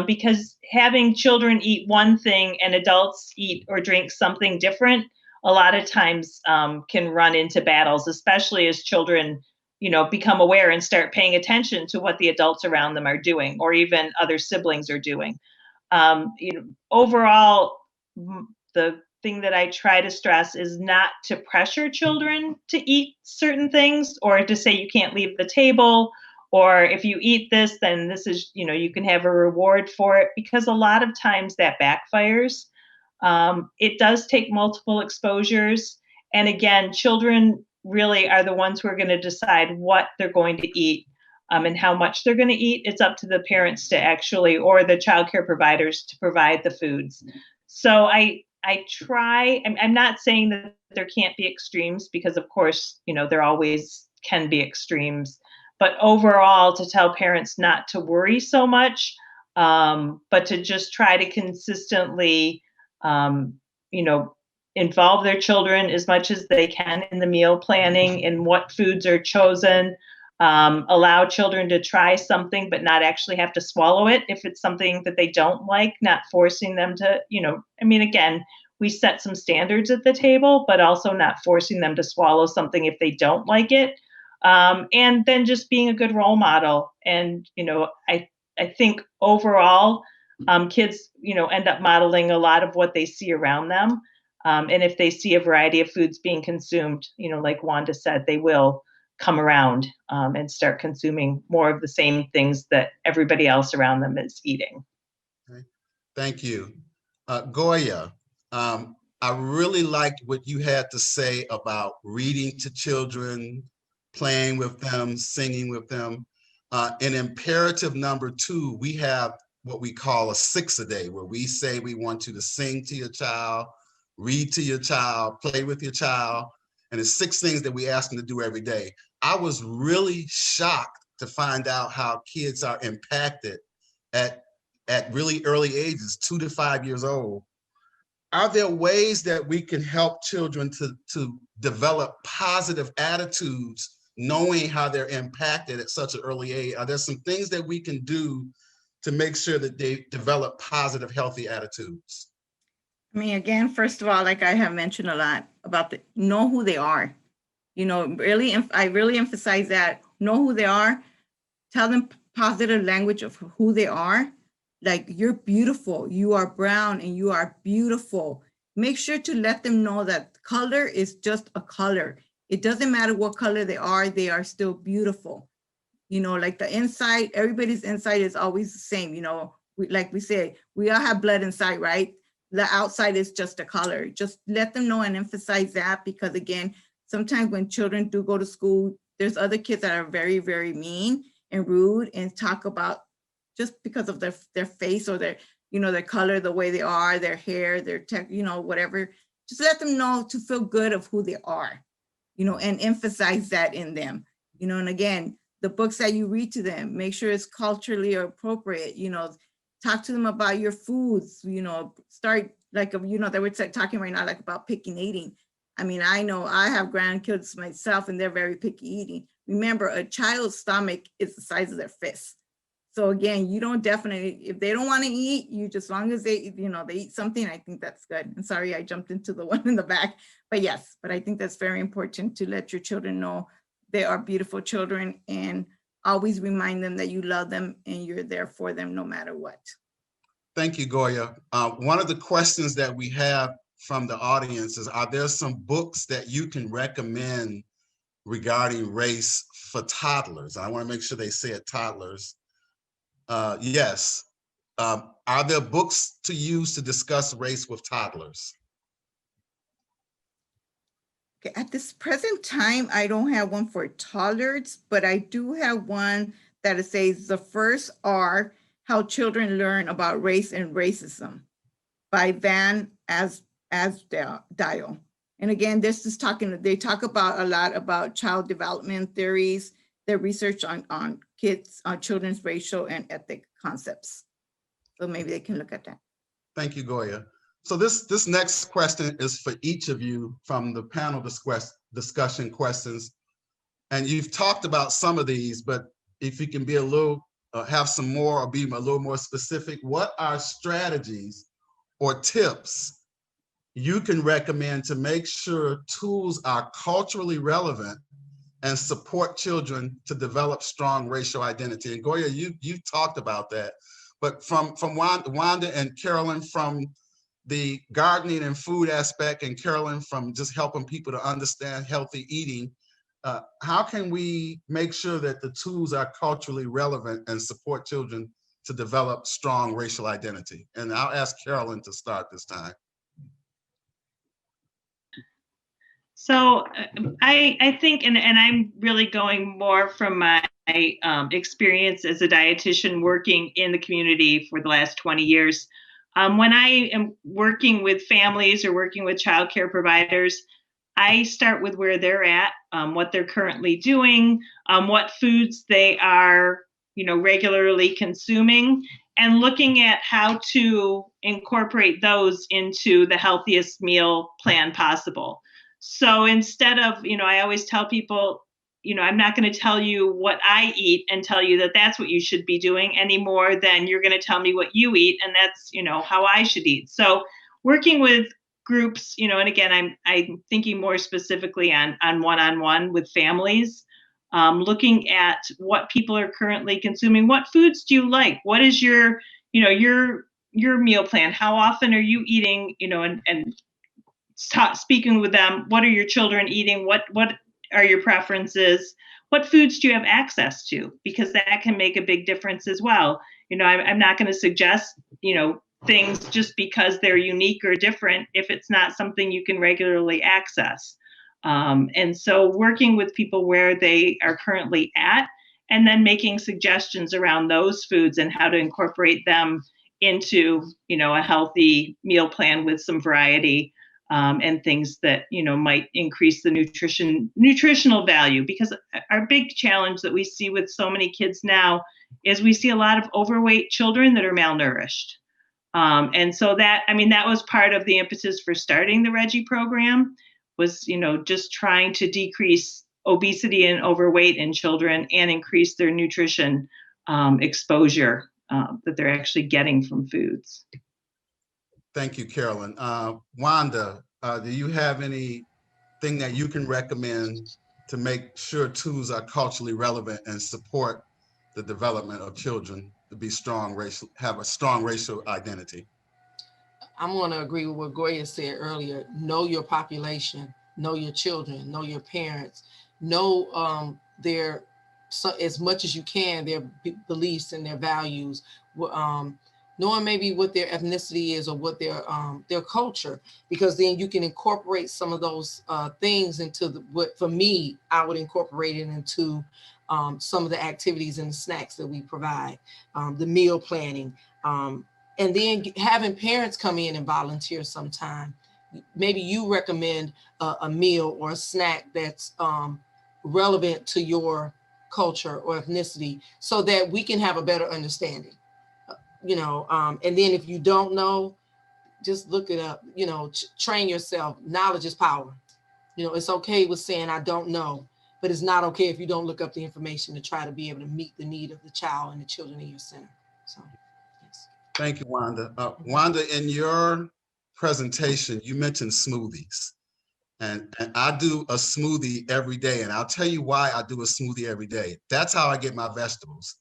Because having children eat one thing and adults eat or drink something different, a lot of times can run into battles, especially as children, become aware and start paying attention to what the adults around them are doing, or even other siblings are doing. Overall, the thing that I try to stress is not to pressure children to eat certain things, or to say you can't leave the table, or if you eat this, then this is, you can have a reward for it, because a lot of times that backfires. It does take multiple exposures. And again, children really are the ones who are going to decide what they're going to eat. And how much they're going to eat. It's up to the parents to actually, or the childcare providers to provide the foods. So I try, I'm not saying that there can't be extremes, because of course, there always can be extremes, but overall to tell parents not to worry so much, but to just try to consistently, involve their children as much as they can in the meal planning and what foods are chosen. Allow children to try something, but not actually have to swallow it if it's something that they don't like, not forcing them to, again, we set some standards at the table, but also not forcing them to swallow something if they don't like it. And then just being a good role model. And, I think overall, kids, end up modeling a lot of what they see around them. And if they see a variety of foods being consumed, like Wanda said, they will come around and start consuming more of the same things that everybody else around them is eating. Okay. Thank you. Goya, I really liked what you had to say about reading to children, playing with them, singing with them. In imperative number 2, we have what we call a 6 a day, where we say we want you to sing to your child, read to your child, play with your child. And it's 6 things that we ask them to do every day. I was really shocked to find out how kids are impacted at really early ages, 2 to 5 years old. Are there ways that we can help children to develop positive attitudes, knowing how they're impacted at such an early age? Are there some things that we can do to make sure that they develop positive, healthy attitudes? Again, first of all, like I have mentioned a lot about know who they are. You know, really, I really emphasize that. Know who they are. Tell them positive language of who they are. Like, you're beautiful. You are brown and you are beautiful. Make sure to let them know that color is just a color. It doesn't matter what color they are still beautiful. You know, like the inside, everybody's inside is always the same. You know, like we say, we all have blood inside, right? The outside is just a color. Just let them know and emphasize that, because again, sometimes when children do go to school, there's other kids that are very, very mean and rude and talk about just because of their face or their, you know, their color, the way they are, their hair, their tech, you know, whatever. Just let them know to feel good of who they are, you know, and emphasize that in them, you know. And again, the books that you read to them, make sure it's culturally appropriate, you know, talk to them about your foods, you know, start like, you know, that we're talking right now, like about picky eating. I mean, I know I have grandkids myself and they're very picky eating. Remember, a child's stomach is the size of their fist. So again, you don't definitely, if they don't want to eat, you just, as long as they, you know, they eat something, I think that's good. And sorry, I jumped into the one in the back, but yes, but I think that's very important to let your children know they are beautiful children, and always remind them that you love them and you're there for them no matter what. Thank you, Goya. One of the questions that we have from the audience is, are there some books that you can recommend regarding race for toddlers? I want to make sure they say it, toddlers. Yes. Are there books to use to discuss race with toddlers? Okay, at this present time, I don't have one for toddlers, but I do have one that says The First R, How Children Learn About Race and Racism by Van Asdale. And again, this is talking, they talk about a lot about child development theories, their research on kids, on children's racial and ethnic concepts. So maybe they can look at that. Thank you, Goya. So this next question is for each of you from the panel discussion questions. And you've talked about some of these, but if you can be a little, have some more or be a little more specific, what are strategies or tips you can recommend to make sure tools are culturally relevant and support children to develop strong racial identity? And Goya, you've talked about that, but from Wanda and Carolyn from the gardening and food aspect, and Carolyn from just helping people to understand healthy eating, how can we make sure that the tools are culturally relevant and support children to develop strong racial identity? And I'll ask Carolyn to start this time. So I think, and I'm really going more from my experience as a dietitian working in the community for the last 20 years. When I am working with families or working with childcare providers, I start with where they're at, what they're currently doing, what foods they are, regularly consuming, and looking at how to incorporate those into the healthiest meal plan possible. So instead of, I always tell people, I'm not going to tell you what I eat and tell you that that's what you should be doing any more than you're going to tell me what you eat, and that's, how I should eat. So working with groups, and again, I'm thinking more specifically on one-on-one with families, looking at what people are currently consuming. What foods do you like? What is your meal plan? How often are you eating, and speaking with them, what are your children eating? What are your preferences? What foods do you have access to? Because that can make a big difference as well. I'm not going to suggest, things just because they're unique or different if it's not something you can regularly access. And so working with people where they are currently at, and then making suggestions around those foods and how to incorporate them into, a healthy meal plan with some variety. And things that, might increase the nutritional value. Because our big challenge that we see with so many kids now is we see a lot of overweight children that are malnourished. And so that was part of the impetus for starting the Regie program, was, just trying to decrease obesity and overweight in children and increase their nutrition exposure that they're actually getting from foods. Thank you, Carolyn. Wanda, do you have anything that you can recommend to make sure tools are culturally relevant and support the development of children to be have a strong racial identity. I'm going to agree with what Goya said earlier. Know your population, know your children, know your parents, know as much as you can, their beliefs and their values, knowing maybe what their ethnicity is or what their culture, because then you can incorporate some of those things into what, for me, I would incorporate it into some of the activities and the snacks that we provide, the meal planning, and then having parents come in and volunteer sometime. Maybe you recommend a meal or a snack that's relevant to your culture or ethnicity so that we can have a better understanding. And then if you don't know, just look it up, train yourself. Knowledge is power. It's okay with saying, I don't know, but it's not okay if you don't look up the information to try to be able to meet the need of the child and the children in your center. So, yes. Thank you, Wanda. Wanda, in your presentation, you mentioned smoothies. And I do a smoothie every day. And I'll tell you why I do a smoothie every day. That's how I get my vegetables.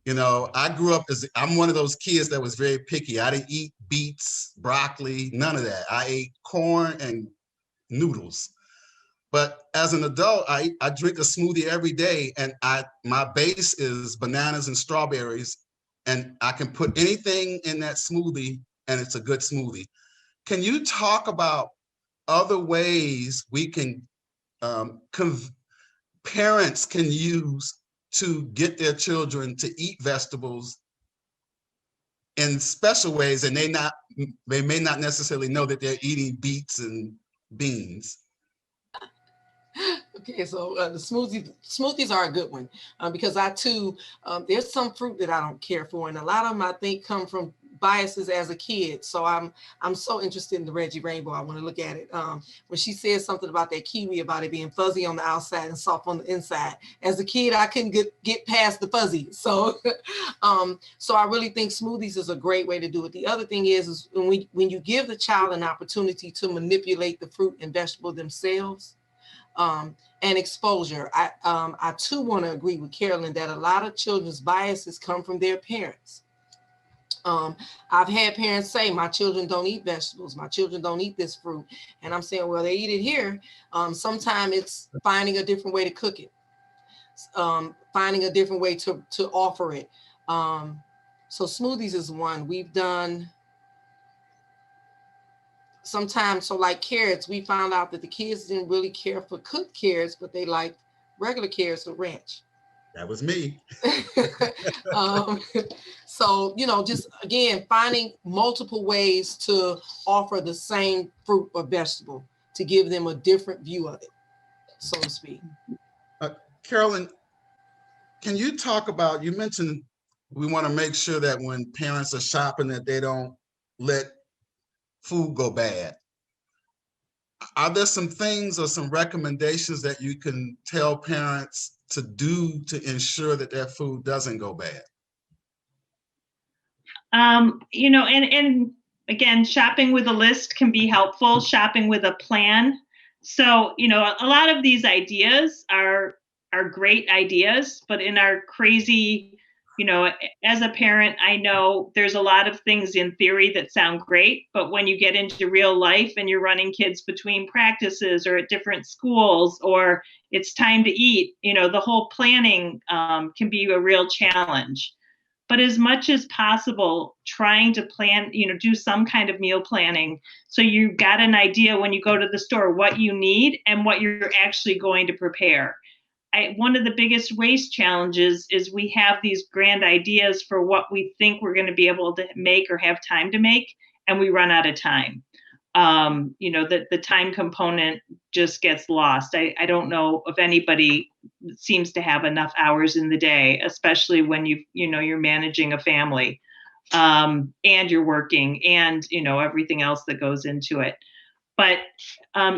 I grew up I'm one of those kids that was very picky. I didn't eat beets, broccoli, none of that. I ate corn and noodles. But as an adult, I drink a smoothie every day, and my base is bananas and strawberries, and I can put anything in that smoothie, and it's a good smoothie. Can you talk about other ways we can parents can use to get their children to eat vegetables in special ways, and they may not necessarily know that they're eating beets and beans? Okay, so the smoothies are a good one because I too, there's some fruit that I don't care for, and a lot of them I think come from biases as a kid. So I'm so interested in the Regie Rainbow. I want to look at it. When she said something about that kiwi, about it being fuzzy on the outside and soft on the inside. As a kid, I couldn't get past the fuzzy. So, so I really think smoothies is a great way to do it. The other thing is when you give the child an opportunity to manipulate the fruit and vegetable themselves, and exposure. I too want to agree with Carolyn that a lot of children's biases come from their parents. I've had parents say, my children don't eat vegetables, my children don't eat this fruit. And I'm saying, well, they eat it here. Sometimes it's finding a different way to cook it, finding a different way to offer it. So smoothies is one. We've done sometimes, so like carrots, we found out that the kids didn't really care for cooked carrots, but they liked regular carrots with ranch. That was me. So, just again, finding multiple ways to offer the same fruit or vegetable to give them a different view of it, so to speak. Carolyn, can you talk about, you mentioned we want to make sure that when parents are shopping that they don't let food go bad. Are there some things or some recommendations that you can tell parents to do to ensure that their food doesn't go bad? And again, shopping with a list can be helpful, shopping with a plan. So, a lot of these ideas are great ideas, but in our crazy, as a parent, I know there's a lot of things in theory that sound great, but when you get into real life and you're running kids between practices or at different schools, or it's time to eat, the whole planning can be a real challenge. But as much as possible, trying to plan, do some kind of meal planning. So you've got an idea when you go to the store, what you need and what you're actually going to prepare. One of the biggest waste challenges is we have these grand ideas for what we think we're going to be able to make or have time to make, and we run out of time. The time component just gets lost. I don't know if anybody seems to have enough hours in the day, especially when you're managing a family, and you're working and, everything else that goes into it. But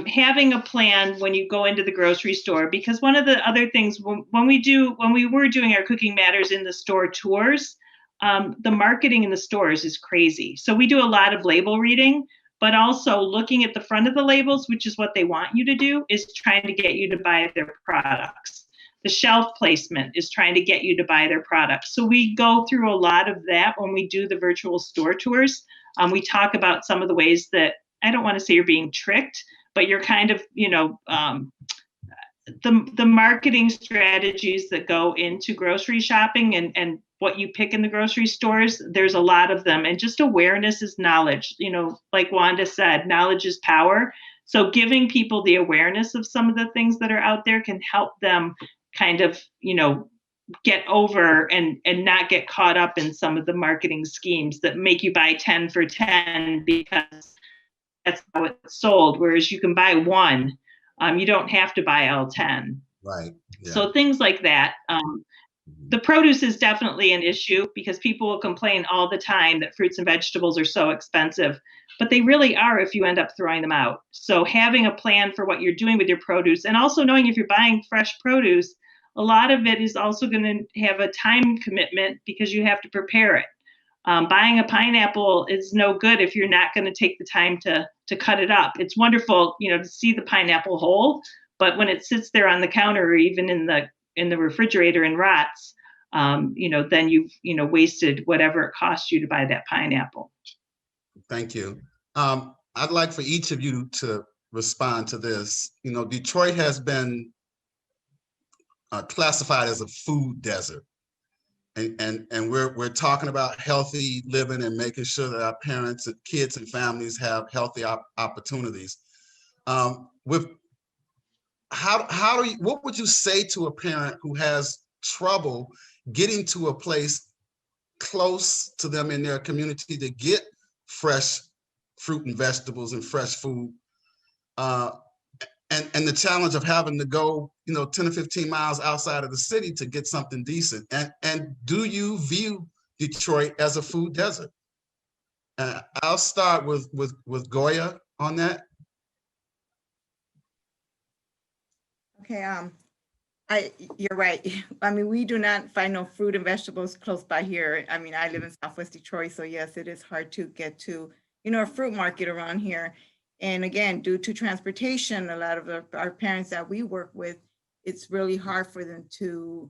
having a plan when you go into the grocery store, because one of the other things when we were doing our Cooking Matters in the store tours, the marketing in the stores is crazy. So we do a lot of label reading, but also looking at the front of the labels, which is what they want you to do, is trying to get you to buy their products. The shelf placement is trying to get you to buy their products. So we go through a lot of that when we do the virtual store tours. We talk about some of the ways that, I don't want to say you're being tricked, but you're kind of, the marketing strategies that go into grocery shopping and what you pick in the grocery stores, there's a lot of them. And just awareness is knowledge. Like Wanda said, knowledge is power. So giving people the awareness of some of the things that are out there can help them kind of, get over and not get caught up in some of the marketing schemes that make you buy 10 for 10 because that's how it's sold. Whereas you can buy one, you don't have to buy all 10. Right. Yeah. So things like that. The produce is definitely an issue because people will complain all the time that fruits and vegetables are so expensive, but they really are if you end up throwing them out. So having a plan for what you're doing with your produce, and also knowing if you're buying fresh produce, a lot of it is also going to have a time commitment because you have to prepare it. Buying a pineapple is no good if you're not going to take the time to cut it up. It's wonderful, to see the pineapple whole, but when it sits there on the counter or even in the refrigerator and rots, then you've wasted whatever it cost you to buy that pineapple. Thank you. I'd like for each of you to respond to this. Detroit has been classified as a food desert. And we're talking about healthy living and making sure that our parents and kids and families have healthy opportunities. What would you say to a parent who has trouble getting to a place close to them in their community to get fresh fruit and vegetables and fresh food, and the challenge of having to go 10 or 15 miles outside of the city to get something decent? And do you view Detroit as a food desert? I'll start with Goya on that. Okay, you're right. I mean, we do not find no fruit and vegetables close by here. I mean, I live in Southwest Detroit, so yes, it is hard to get to, a fruit market around here. And again, due to transportation, a lot of our parents that we work with, it's really hard for them to,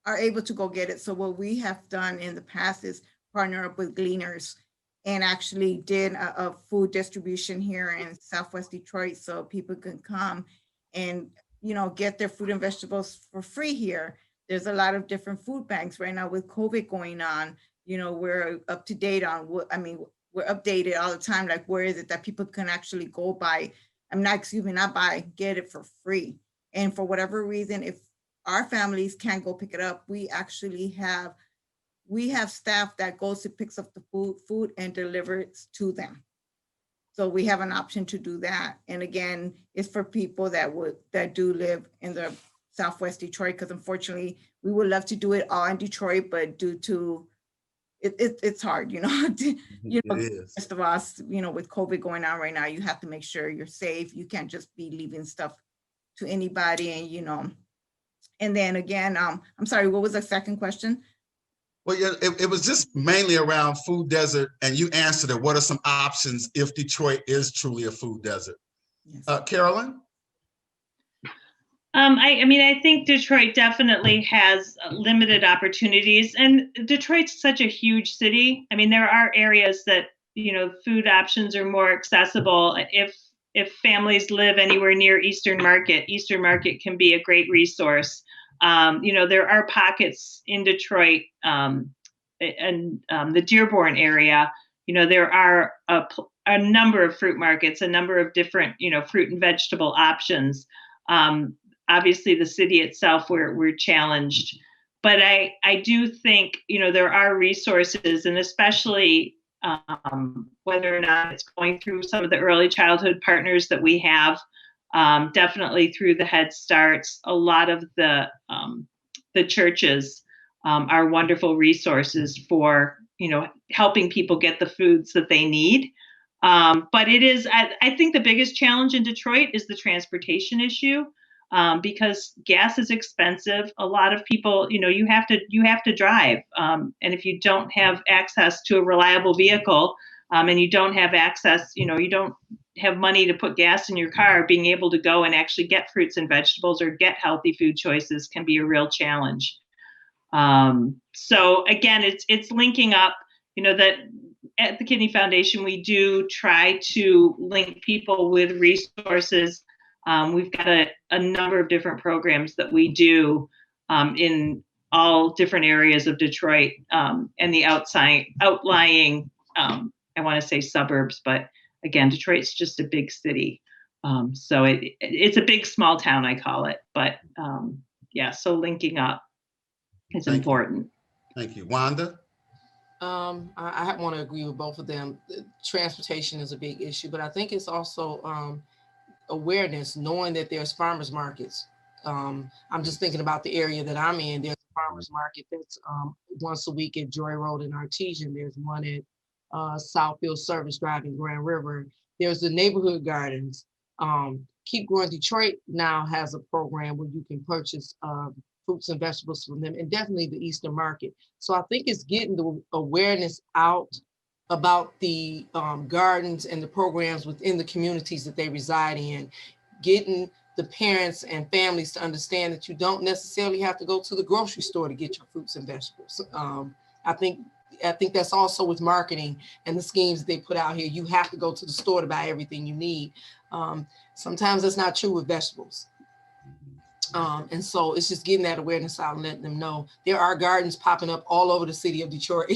are able to go get it. So what we have done in the past is partner up with Gleaners and actually did a food distribution here in Southwest Detroit so people can come and, get their fruit and vegetables for free here. There's a lot of different food banks right now with COVID going on. We're up to date on we're updated all the time. Like, where is it that people can actually go buy? Get it for free. And for whatever reason, if our families can't go pick it up, we actually have staff that goes to picks up the food and delivers to them. So we have an option to do that. And again, it's for people that do live in the Southwest Detroit, because unfortunately we would love to do it all in Detroit, but due to it's hard, It is. Most of us, with COVID going on right now, you have to make sure you're safe. You can't just be leaving stuff to anybody, and and then again, I'm sorry, what was the second question? Well, yeah, it was just mainly around food desert, and you answered it. What are some options if Detroit is truly a food desert? Yes. Carolyn? I think Detroit definitely has limited opportunities, and Detroit's such a huge city. I mean, there are areas that, food options are more accessible. If families live anywhere near Eastern Market can be a great resource. There are pockets in Detroit and the Dearborn area. There are a number of fruit markets, a number of different, fruit and vegetable options. Obviously, the city itself, we're challenged, but I do think, there are resources, and especially whether or not it's going through some of the early childhood partners that we have, definitely through the Head Starts. A lot of the churches are wonderful resources for, helping people get the foods that they need. But it is, I think the biggest challenge in Detroit is the transportation issue. Because gas is expensive. A lot of people, you have to drive. And if you don't have access to a reliable vehicle, and you don't have access, you don't have money to put gas in your car, being able to go and actually get fruits and vegetables or get healthy food choices can be a real challenge. So again, it's linking up, that at the Kidney Foundation, we do try to link people with resources. We've got a number of different programs that we do in all different areas of Detroit and the outlying, I want to say suburbs, but again, Detroit's just a big city. So it's a big small town, I call it. But yeah, so linking up is important. Thank you. Wanda? I want to agree with both of them. Transportation is a big issue, but I think it's also awareness, knowing that there's farmers markets. I'm just thinking about the area that I'm in. There's a farmers market that's once a week at Joy Road and Artesian. There's one at Southfield Service Drive in Grand River. There's the neighborhood gardens. Keep Growing Detroit now has a program where you can purchase fruits and vegetables from them, and definitely the Eastern Market. So I think it's getting the awareness out about the gardens and the programs within the communities that they reside in, getting the parents and families to understand that you don't necessarily have to go to the grocery store to get your fruits and vegetables. I think that's also with marketing and the schemes that they put out here. You have to go to the store to buy everything you need. Sometimes that's not true with vegetables. And so it's just getting that awareness out and letting them know there are gardens popping up all over the city of Detroit.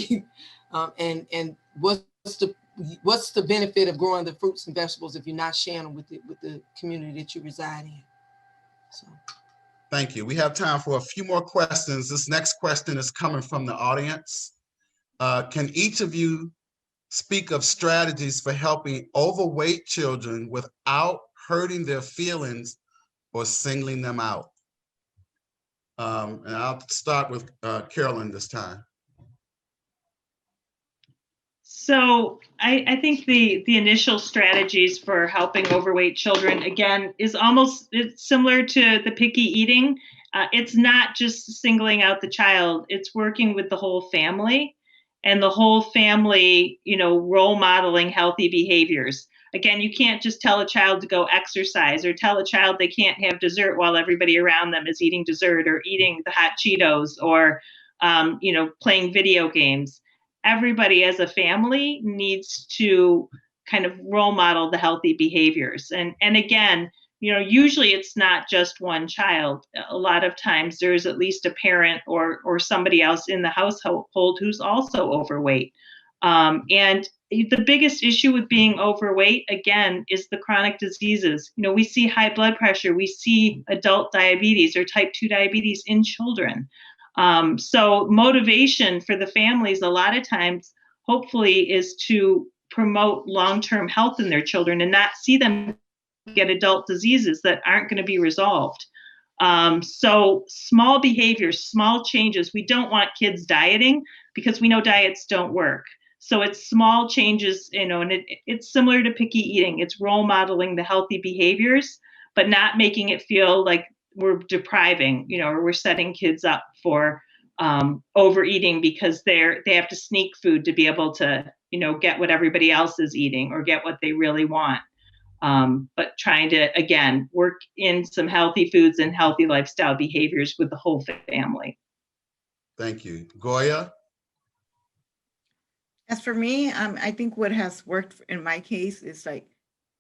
And what's the benefit of growing the fruits and vegetables if you're not sharing them with the community that you reside in? So. Thank you. We have time for a few more questions. This next question is coming from the audience. Can each of you speak of strategies for helping overweight children without hurting their feelings or singling them out? And I'll start with Carolyn this time. So I think the initial strategies for helping overweight children, again, it's similar to the picky eating. It's not just singling out the child, it's working with the whole family, and the whole family, role modeling healthy behaviors. Again, you can't just tell a child to go exercise or tell a child they can't have dessert while everybody around them is eating dessert or eating the hot Cheetos or, playing video games. Everybody as a family needs to kind of role model the healthy behaviors. And again, usually it's not just one child. A lot of times there's at least a parent or somebody else in the household who's also overweight. And the biggest issue with being overweight, again, is the chronic diseases. We see high blood pressure, we see adult diabetes or type 2 diabetes in children. So motivation for the families a lot of times, hopefully, is to promote long-term health in their children and not see them get adult diseases that aren't going to be resolved. So small behaviors, small changes. We don't want kids dieting because we know diets don't work. So it's small changes, and it's similar to picky eating. It's role modeling the healthy behaviors, but not making it feel like we're depriving, or we're setting kids up for overeating because they have to sneak food to be able to, get what everybody else is eating or get what they really want. But trying to, again, work in some healthy foods and healthy lifestyle behaviors with the whole family. Thank you. Goya? As for me, I think what has worked in my case is like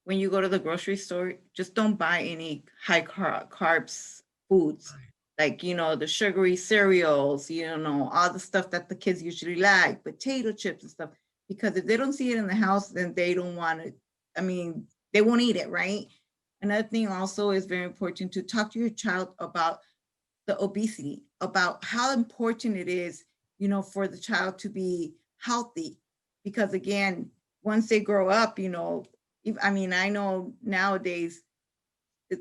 when you go to the grocery store, just don't buy any high carbs foods, like, the sugary cereals, all the stuff that the kids usually like, potato chips and stuff, because if they don't see it in the house, then they don't want it. They won't eat it, right? Another thing also is very important to talk to your child about the obesity, about how important it is, for the child to be healthy, because again, once they grow up, I know nowadays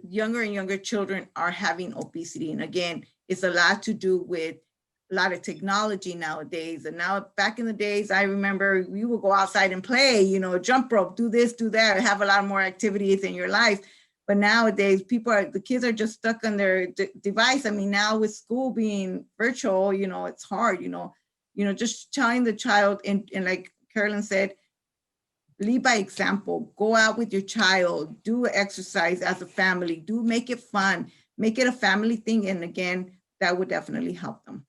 younger and younger children are having obesity, and again, it's a lot to do with a lot of technology nowadays. And now, back in the days, I remember we would go outside and play, jump rope, do this, do that, have a lot more activities in your life. But nowadays, the kids are just stuck on their device. Now with school being virtual, it's hard, just telling the child, and like Carolyn said, lead by example. Go out with your child, do exercise as a family, make it fun, make it a family thing. And again, that would definitely help them.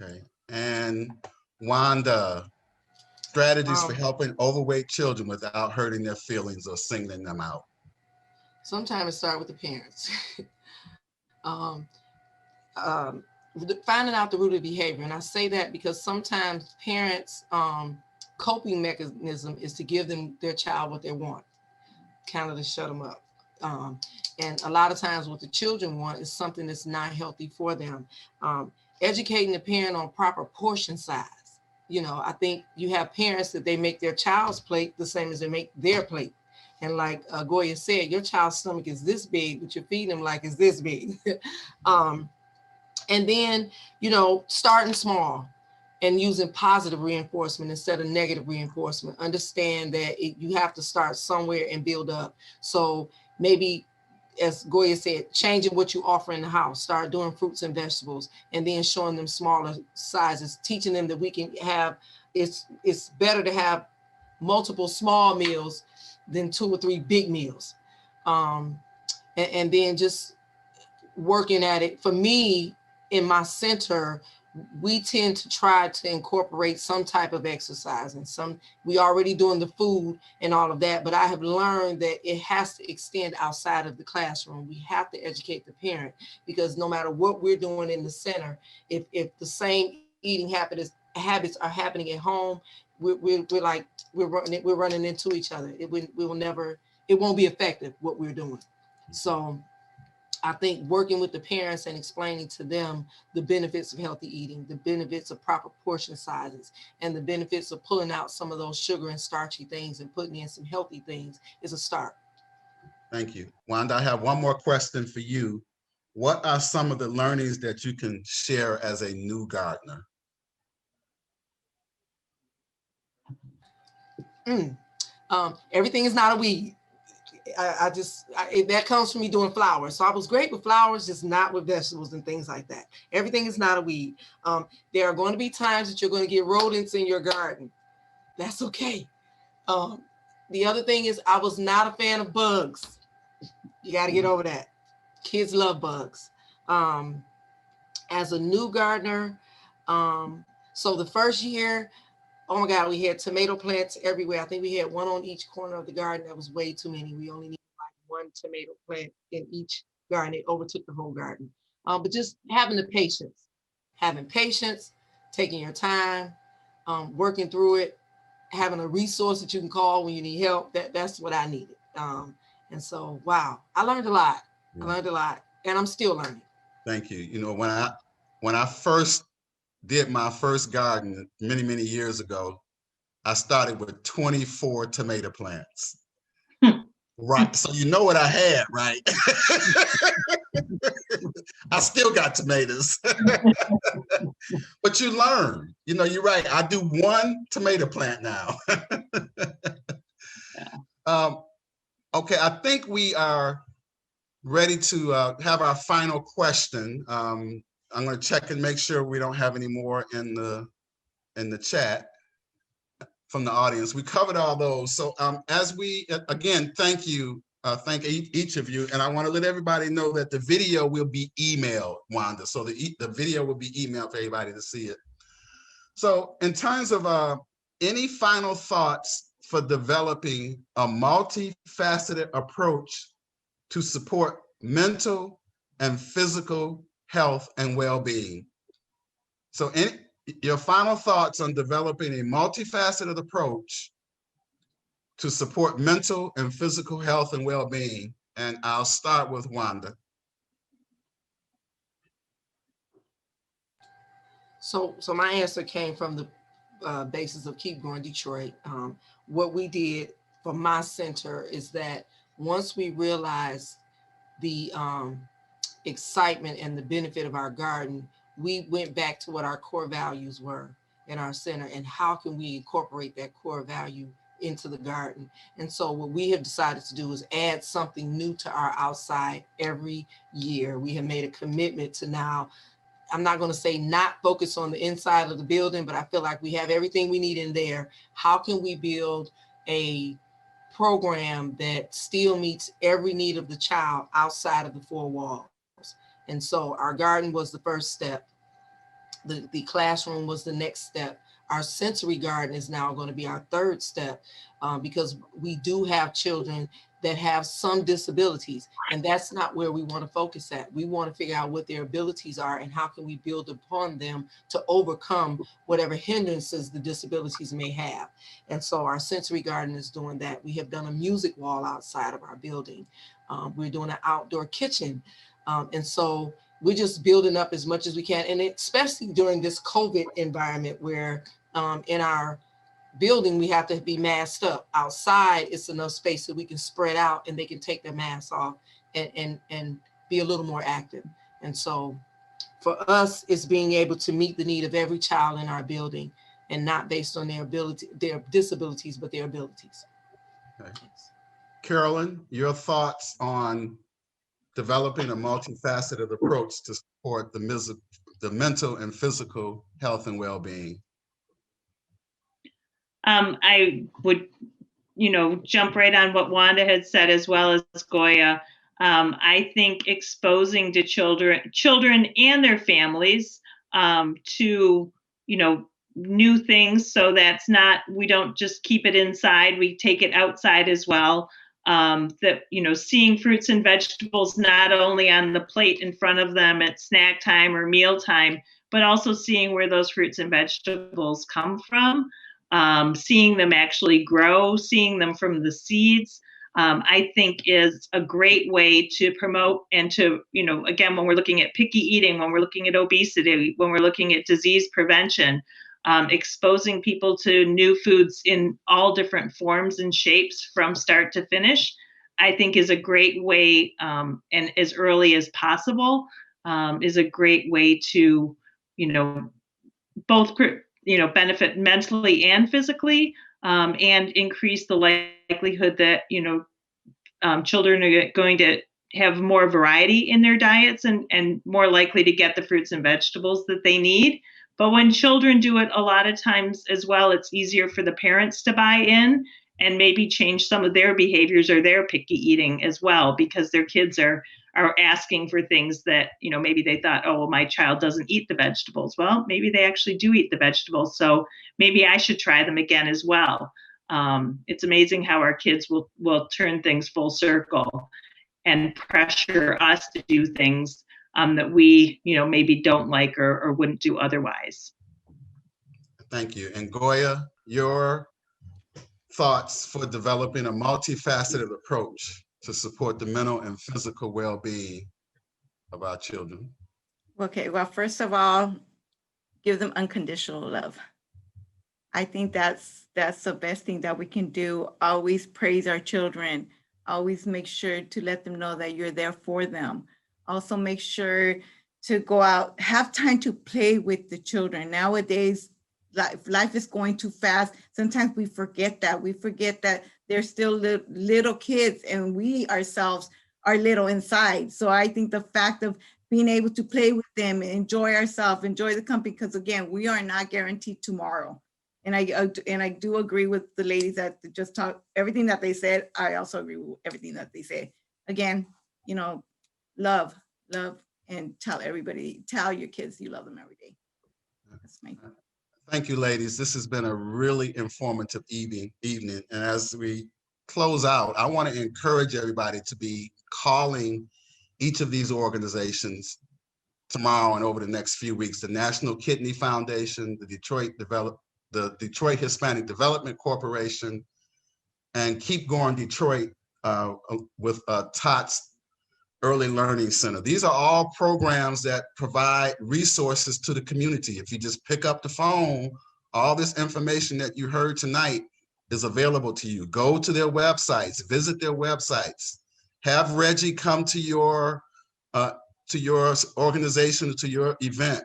Okay. And Wanda, strategies for helping overweight children without hurting their feelings or singling them out. Sometimes it starts with the parents. Finding out the root of behavior. And I say that because sometimes parents' coping mechanism is to give their child what they want, kind of to shut them up. And a lot of times what the children want is something that's not healthy for them. Educating the parent on proper portion size. You know, I think you have parents that they make their child's plate the same as they make their plate. And like Goya said, your child's stomach is this big, but you're feeding them like it's this big. And then, you know, starting small and using positive reinforcement instead of negative reinforcement. Understand that you have to start somewhere and build up. So maybe, as Goya said, changing what you offer in the house, start doing fruits and vegetables, and then showing them smaller sizes, teaching them that we can have, it's better to have multiple small meals than 2 or 3 big meals. And then just working at it. For me, in my center, we tend to try to incorporate some type of exercise, and we already doing the food and all of that, but I have learned that it has to extend outside of the classroom. We have to educate the parent, because no matter what we're doing in the center, if the same eating habits are happening at home, we're running into each other. It won't be effective what we're doing. So I think working with the parents and explaining to them the benefits of healthy eating, the benefits of proper portion sizes, and the benefits of pulling out some of those sugar and starchy things and putting in some healthy things is a start. Thank you. Wanda, I have one more question for you. What are some of the learnings that you can share as a new gardener? Everything is not a weed. That comes from me doing flowers. So I was great with flowers, just not with vegetables and things like that. Everything is not a weed. There are going to be times that you're going to get rodents in your garden. That's okay. The other thing is, I was not a fan of bugs. You got to get over that. Kids love bugs. As a new gardener, so the first year, oh my God, we had tomato plants everywhere. I think we had one on each corner of the garden. That was way too many. We only needed like 1 tomato plant in each garden. It overtook the whole garden. But just having the patience, taking your time, working through it, having a resource that you can call when you need help. That's what I needed. And so, wow, I learned a lot. And I'm still learning. Thank you. You know, when I first did my first garden many years ago, I started with 24 tomato plants. Right. So you know what I had, right? I still got tomatoes. But you learn. You know, you're right. I do 1 tomato plant now. Okay, I think we are ready to have our final question. I'm going to check and make sure we don't have any more in the chat from the audience. We covered all those. So as we, again, thank you. Thank each of you. And I want to let everybody know that the video will be emailed, Wanda. So the video will be emailed for everybody to see it. So in terms of any final thoughts for developing a multifaceted approach to support mental and physical health and well-being. So your final thoughts on developing a multifaceted approach to support mental and physical health and well-being. And I'll start with Wanda. So my answer came from the basis of Keep Growing Detroit. What we did for my center is that once we realized the excitement and the benefit of our garden, we went back to what our core values were in our center, and how can we incorporate that core value into the garden. And so what we have decided to do is add something new to our outside every year. We have made a commitment to now, I'm not going to say not focus on the inside of the building, but I feel like we have everything we need in there. How can we build a program that still meets every need of the child outside of the four walls. And so our garden was the first step. The classroom was the next step. Our sensory garden is now going to be our third step, because we do have children that have some disabilities, and that's not where we want to focus at. We want to figure out what their abilities are and how can we build upon them to overcome whatever hindrances the disabilities may have. And so our sensory garden is doing that. We have done a music wall outside of our building. We're doing an outdoor kitchen. And so we're just building up as much as we can. And especially during this COVID environment where in our building, we have to be masked up. Outside, it's enough space that we can spread out and they can take their masks off and be a little more active. And so for us, it's being able to meet the need of every child in our building and not based on their ability, their disabilities, but their abilities. Okay. Carolyn, your thoughts on developing a multifaceted approach to support the mental and physical health and well-being? I would, jump right on what Wanda had said as well as Goya. I think exposing to children and their families to, new things. So that's not, we don't just keep it inside, we take it outside as well. That, seeing fruits and vegetables, not only on the plate in front of them at snack time or meal time, but also seeing where those fruits and vegetables come from. Seeing them actually grow, seeing them from the seeds, I think is a great way to promote and to, again, when we're looking at picky eating, when we're looking at obesity, when we're looking at disease prevention, exposing people to new foods in all different forms and shapes from start to finish, I think is a great way, and as early as possible, is a great way to, both benefit mentally and physically, and increase the likelihood that, children are going to have more variety in their diets and more likely to get the fruits and vegetables that they need. But when children do it, a lot of times as well, it's easier for the parents to buy in and maybe change some of their behaviors or their picky eating as well, because their kids are asking for things that, maybe they thought, oh, well, my child doesn't eat the vegetables. Well, maybe they actually do eat the vegetables. So maybe I should try them again as well. It's amazing how our kids will turn things full circle and pressure us to do things that we, maybe don't like or wouldn't do otherwise. Thank you. And Goya, your thoughts for developing a multifaceted approach to support the mental and physical well-being of our children? Okay, well, first of all, give them unconditional love. I think that's the best thing that we can do. Always praise our children. Always make sure to let them know that you're there for them. Also make sure to go out, have time to play with the children. Nowadays, life is going too fast. Sometimes we forget that. We forget that they're still little kids and we ourselves are little inside. So I think the fact of being able to play with them and enjoy ourselves, enjoy the company, because again, we are not guaranteed tomorrow. And I do agree with the ladies that just talk everything that they said. I also agree with everything that they say. Again, love, and tell your kids you love them every day. That's my thing. Thank you, ladies. This has been a really informative evening. And as we close out, I want to encourage everybody to be calling each of these organizations tomorrow and over the next few weeks: the National Kidney Foundation, the Detroit Hispanic Development Corporation, and Keep Going Detroit with Tott's Early Learning Center. These are all programs that provide resources to the community. If you just pick up the phone, all this information that you heard tonight is available to you. Go to their websites, visit their websites, have Regie come to your organization, to your event.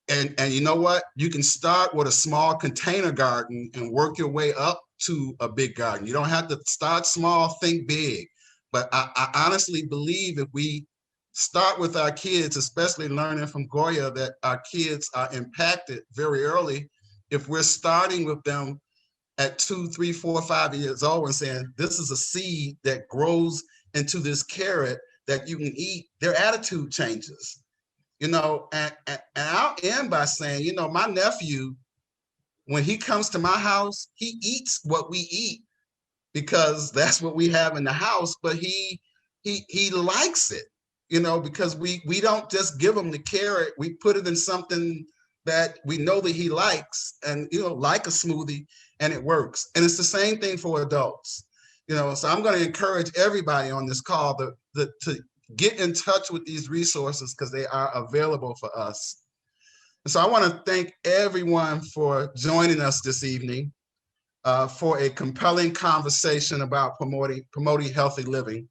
And you know what? You can start with a small container garden and work your way up to a big garden. You don't have to start small, think big. But I honestly believe if we start with our kids, especially learning from Goya, that our kids are impacted very early. If we're starting with them at 2, 3, 4, 5 years old and saying, this is a seed that grows into this carrot that you can eat, their attitude changes. You know, and I'll end by saying, you know, my nephew, when he comes to my house, he eats what we eat because that's what we have in the house, but he likes it, you know, because we don't just give him the carrot, we put it in something that we know that he likes, and, you know, like a smoothie, and it works. And it's the same thing for adults, you know. So I'm going to encourage everybody on this call to get in touch with these resources because they are available for us. And so I want to thank everyone for joining us this evening for a compelling conversation about promoting healthy living.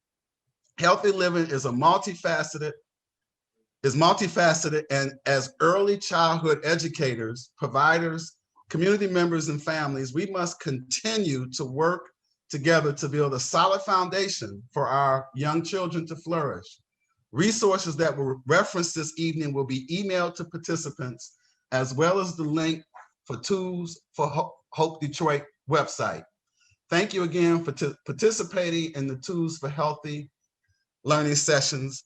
Healthy living is multifaceted, and as early childhood educators, providers, community members, and families, we must continue to work together to build a solid foundation for our young children to flourish. Resources that were referenced this evening will be emailed to participants, as well as the link for Tools for Hope Detroit website. Thank you again for participating in the Tools for Healthy Learning sessions.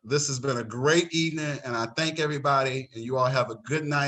This has been a great evening, and I thank everybody, and you all have a good night.